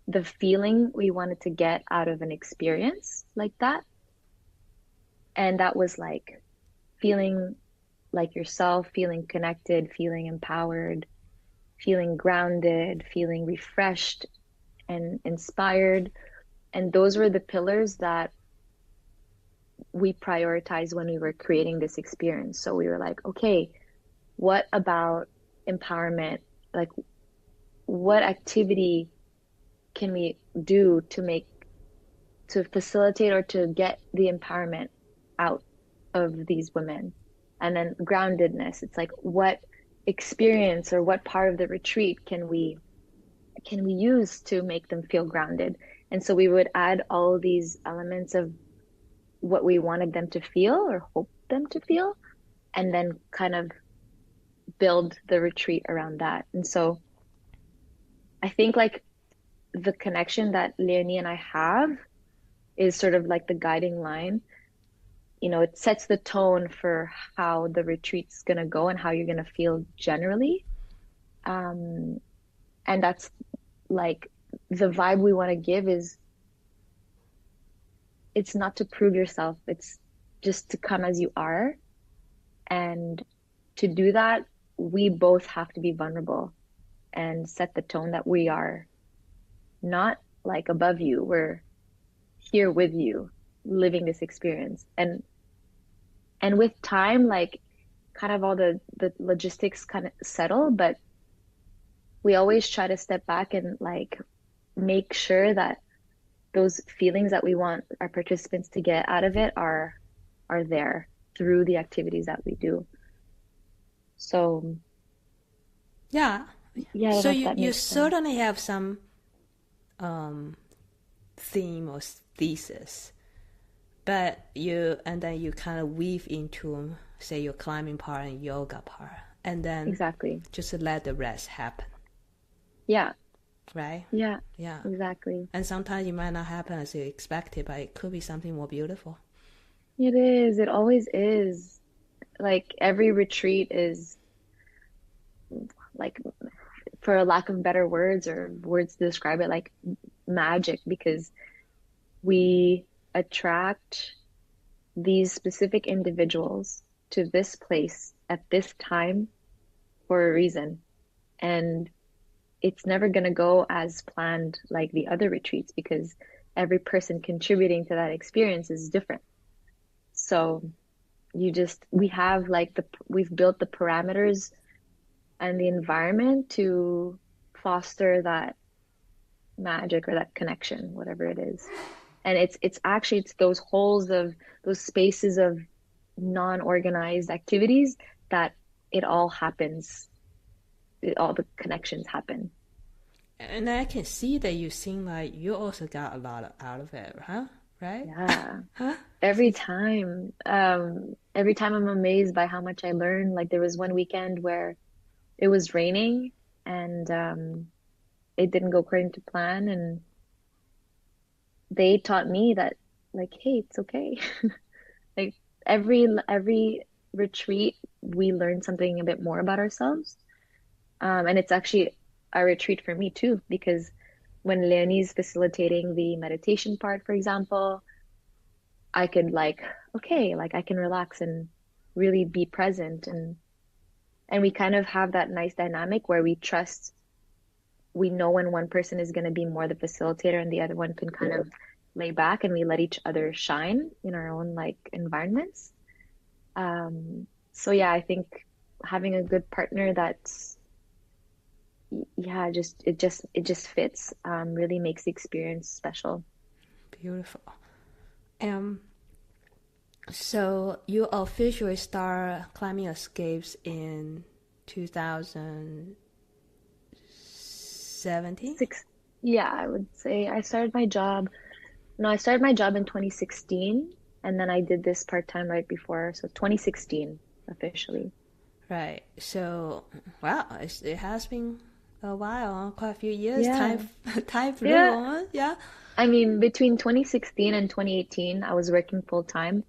the feeling we wanted to get out of an experience like that. And that was like feeling like yourself, feeling connected, feeling empowered, feeling grounded, feeling refreshed and inspired. And those were the pillars that we prioritized when we were creating this experience. So we were like, okay, what about empowerment? Like, what activity can we do to facilitate or to get the empowerment out of these women? And then groundedness, it's like what experience or what part of the retreat can we use to make them feel grounded? And so we would add all these elements of what we wanted them to feel or hope them to feel, and then kind of build the retreat around that. And so I think like the connection that Leonie and I have is sort of like the guiding line. It sets the tone for how the retreat's going to go and how you're going to feel generally. Um, and that's like the vibe we want to give is it's not to prove yourself, it's just to come as you are. And to do that, we both have to be vulnerable and set the tone that we are not like above you. We're here with you, living this experience. And with time, like kind of all the logistics kind of settle, but we always try to step back and like make sure that those feelings that we want our participants to get out of it are there through the activities that we do. So Yeah. yeah, I don't So know if you that you makes sense. certainly have some um theme or thesis, but you kind of weave into say your climbing part and yoga part, and then Exactly. just let the rest happen, Yeah. right? Yeah. Yeah. Exactly. And sometimes it might not happen as you expected, but it could be something more beautiful. It is. It always is. Like every retreat is like, for a lack of better words or words to describe it, like magic because we attract these specific individuals to this place at this time for a reason. And it's never going to go as planned like the other retreats because every person contributing to that experience is different. So we have like we've built the parameters and the environment to foster that magic or that connection, whatever it is. And it's actually it's those holes of those spaces of non-organized activities that it all happens, all the connections happen. And I can see that you seem like you also got a lot out of it, huh? Right? Yeah. Huh? Every time I'm amazed by how much I learned. Like there was one weekend where it was raining and it didn't go according to plan, and they taught me that like, hey, it's okay. Like every retreat, we learn something a bit more about ourselves. And it's actually a retreat for me too, because when Leonie's facilitating the meditation part, for example, I could like, okay, like I can relax and really be present, and we kind of have that nice dynamic where we know when one person is going to be more the facilitator and the other one can kind of lay back, and we let each other shine in our own like environments. So yeah, I think having a good partner that's yeah, it just fits, really makes the experience special. Beautiful. Um, so you officially start climbing escapes in 2017? Six, yeah, I would say I started my job. No, I started my job in 2016, and then I did this part-time right before, so 2016 officially. Right. So, wow, it has been a while, quite a few years. Time, Yeah. time flew Yeah. on. Yeah. I mean, between 2016 and 2018, I was working full time,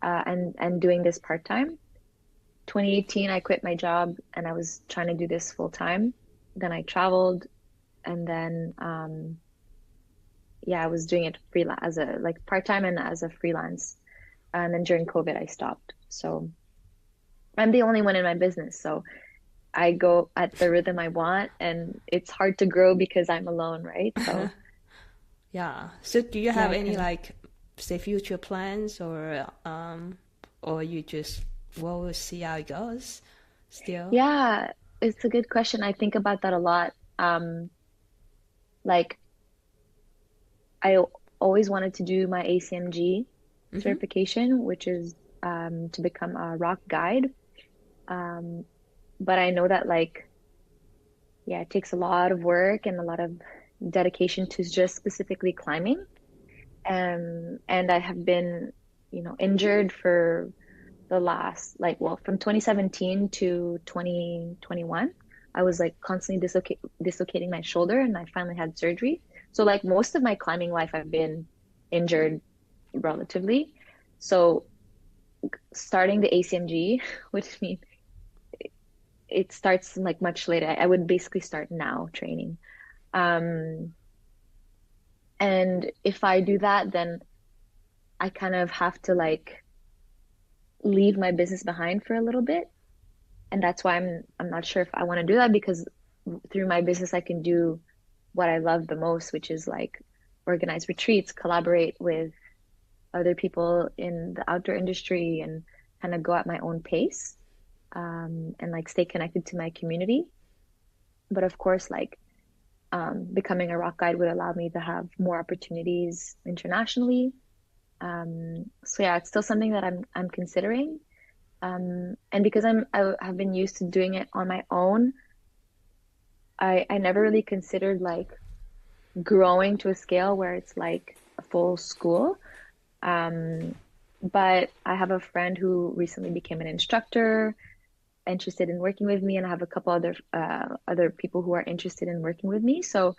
and doing this part-time. 2018, I quit my job and I was trying to do this full time. Then I traveled, and then yeah, I was doing it freelance as a like part-time and as a freelance. And then during COVID, I stopped. So I'm the only one in my business. So I go at the rhythm I want, and it's hard to grow because I'm alone, right? So Yeah. So do you yeah, have I any kind of, like say future plans or you just well we'll see how it goes still? yeah, it's a good question. I think about that a lot. Like I always wanted to do my ACMG Mm-hmm. certification, which is to become a rock guide. Um, but I know that like, yeah, it takes a lot of work and a lot of dedication to just specifically climbing. And I have been, injured for the last, like, well, from 2017 to 2021, I was like constantly dislocating my shoulder, and I finally had surgery. So like most of my climbing life, I've been injured relatively. So starting the ACMG would mean it starts like much later. I would basically start now training. Um, and if I do that, then I kind of have to like leave my business behind for a little bit. And that's why I'm not sure if I want to do that, because through my business I can do what I love the most, which is like organize retreats, collaborate with other people in the outdoor industry, and kind of go at my own pace, and like stay connected to my community. But of course, like becoming a rock guide would allow me to have more opportunities internationally. So yeah, it's still something that I'm considering. And because I have been used to doing it on my own, I never really considered like growing to a scale where it's like a full school. Um, but I have a friend who recently became an instructor, interested in working with me, and I have a couple other people who are interested in working with me. So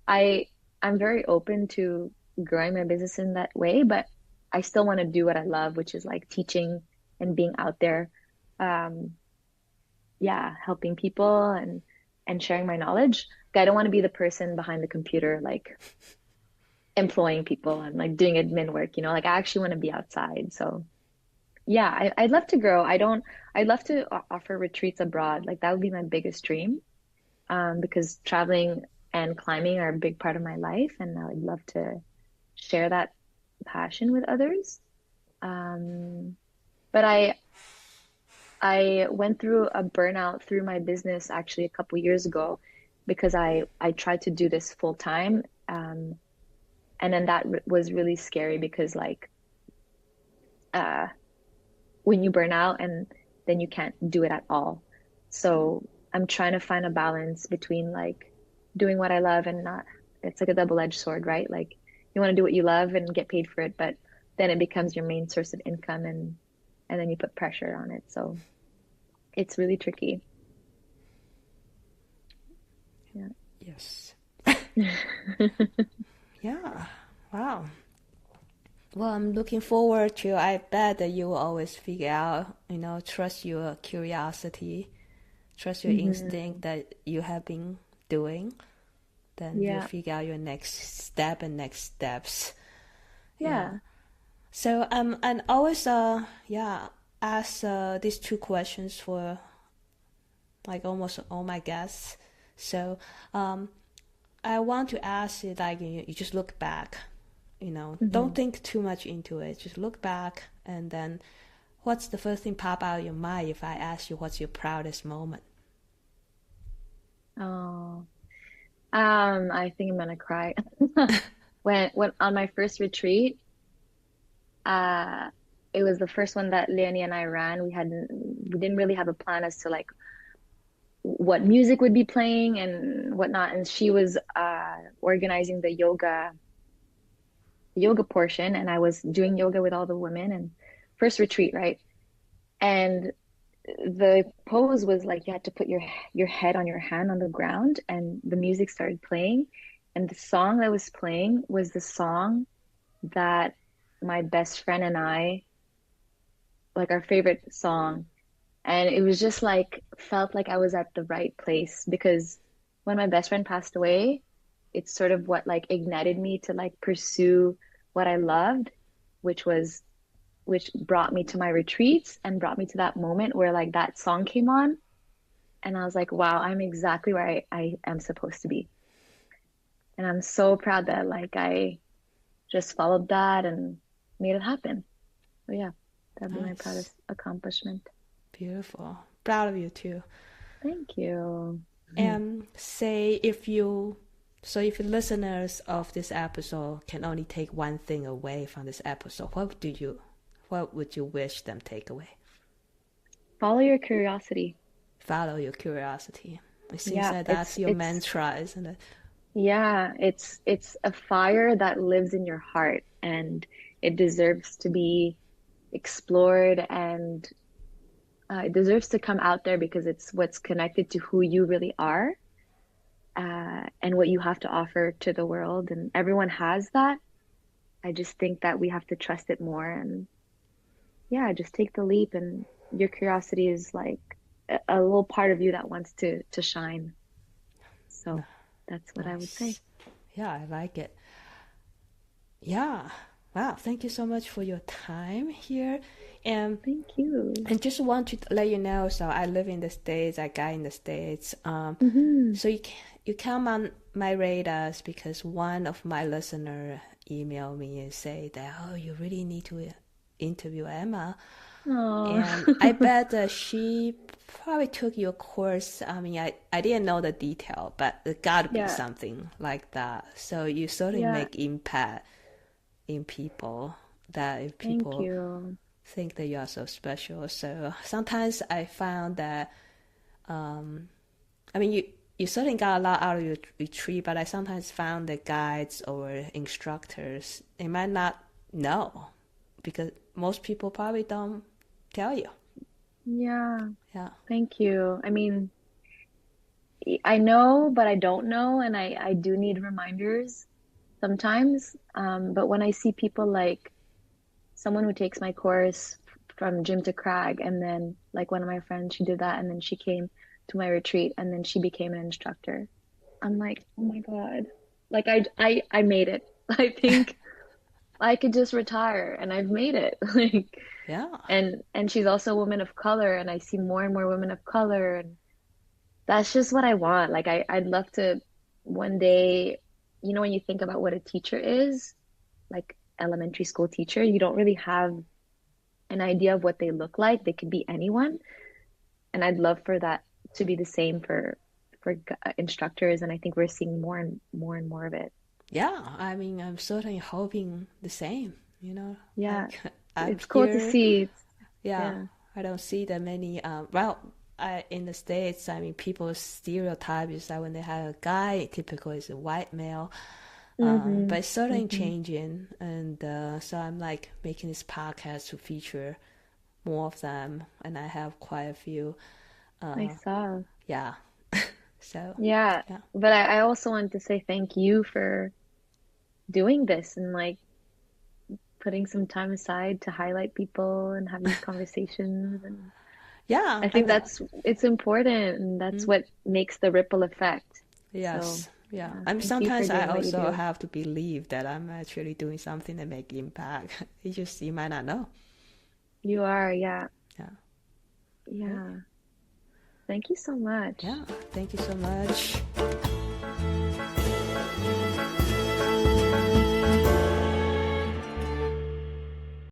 I I'm very open to growing my business in that way, but I still want to do what I love, which is like teaching and being out there. Um, yeah, helping people and sharing my knowledge. Like, I don't want to be the person behind the computer, like employing people and like doing admin work, you know, like I actually want to be outside. So yeah, I'd love to grow. I'd love to offer retreats abroad. Like that would be my biggest dream. Because traveling and climbing are a big part of my life, and I would love to share that passion with others. Um, but I went through a burnout through my business actually a couple years ago because I tried to do this full time. And then that was really scary because like uh when you burn out and then you can't do it at all. So I'm trying to find a balance between like doing what I love and not, it's like a double-edged sword, right? Like you want to do what you love and get paid for it, but then it becomes your main source of income and then you put pressure on it. So it's really tricky. Yes. Yeah. Yeah. Wow. Well, I'm looking forward to. I bet that you will always figure out, trust your curiosity, trust your instinct hmm that you have been doing. Then you Yeah. figure out your next step and next steps. Yeah. Yeah. So and always ask these two questions for like almost all my guests. So I want to ask you like you just look back, don't hmm think too much into it. Just look back and then what's the first thing pop out of your mind if I ask you what's your proudest moment? Oh, I think I'm gonna cry. When on my first retreat, uh, it was the first one that Leonie and I ran. We didn't really have a plan as to like what music would be playing and whatnot. And she was organizing the yoga portion, and I was doing yoga with all the women and first retreat, right? And the pose was like you had to put your head on your hand on the ground, and the music started playing, and the song that was playing was the song that my best friend and I like our favorite song. And it was just like felt like I was at the right place because when my best friend passed away, it's sort of what like ignited me to like pursue what I loved, which was which brought me to my retreats and brought me to that moment where like that song came on and I was like, wow, I'm exactly where I am supposed to be. And I'm so proud that like I just followed that and made it happen. So yeah, that'd be my Nice. proudest accomplishment. Beautiful. Proud of you too. Thank you. And say if you so if listeners of this episode can only take one thing away from this episode, what would you wish them take away? Follow your curiosity. Follow your curiosity. It seems Yeah, that that's your mantra, isn't it? yeah, it's a fire that lives in your heart and it deserves to be explored and it deserves to come out there because it's what's connected to who you really are and what you have to offer to the world. And everyone has that. I just think that we have to trust it more and yeah, just take the leap. And your curiosity is like a little part of you that wants to shine. So that's what I would say. Nice. Yeah, I like it. Yeah. Wow. Thank you so much for your time here. And Thank you. and just want to let you know, so I live in the States, I got in the States. hmm So you come on my radars because one of my listener emailed me and say that, oh, you really need to interview Emma. Oh, And I bet that she probably took your course. I mean, I didn't know the detail, but it got to be yeah, something like that. So you certainly yeah. make impact in people that if Thank people you. think that you are so special. So sometimes I found that, I mean, you certainly got a lot out of your retreat, but I sometimes found that guides or instructors, they might not know because most people probably don't tell you. Yeah, Yeah. thank you. I mean, I know, but I don't know, and I do need reminders sometimes. But when I see people like someone who takes my course from gym to crag, and then like one of my friends, she did that, and then she came to my retreat, and then she became an instructor. I'm like, oh my God, like I made it. I think I could just retire and I've made it. Like, Yeah. and she's also a woman of color, and I see more and more women of color, and that's just what I want. Like I'd love to one day, when you think about what a teacher is, like elementary school teacher, you don't really have an idea of what they look like. They could be anyone. And I'd love for that to be the same for instructors, and I think we're seeing more and more and more of it. Yeah, I mean, I'm certainly hoping the same, Yeah, like I'm it's cool to here. see. Yeah, Yeah. I don't see that many. In the States, I mean, people's stereotype is that when they have a guy, typically it's a white male. Mm-hmm. But it's certainly Mm-hmm. changing, and so I'm like making this podcast to feature more of them, and I have quite a few. I Uh, saw. yeah, so Yeah, yeah, but I also wanted to say thank you for doing this and like putting some time aside to highlight people and have these conversations. And yeah. I I think mean, it's important, and that's mm, what makes the ripple effect. So, yes, yeah. yeah, I mean, thank you for sometimes I doing what you also do. have to believe that I'm actually doing something that make impact. You might not know. You are, yeah. Yeah. Okay. Yeah. Thank you so much. Yeah. Thank you so much.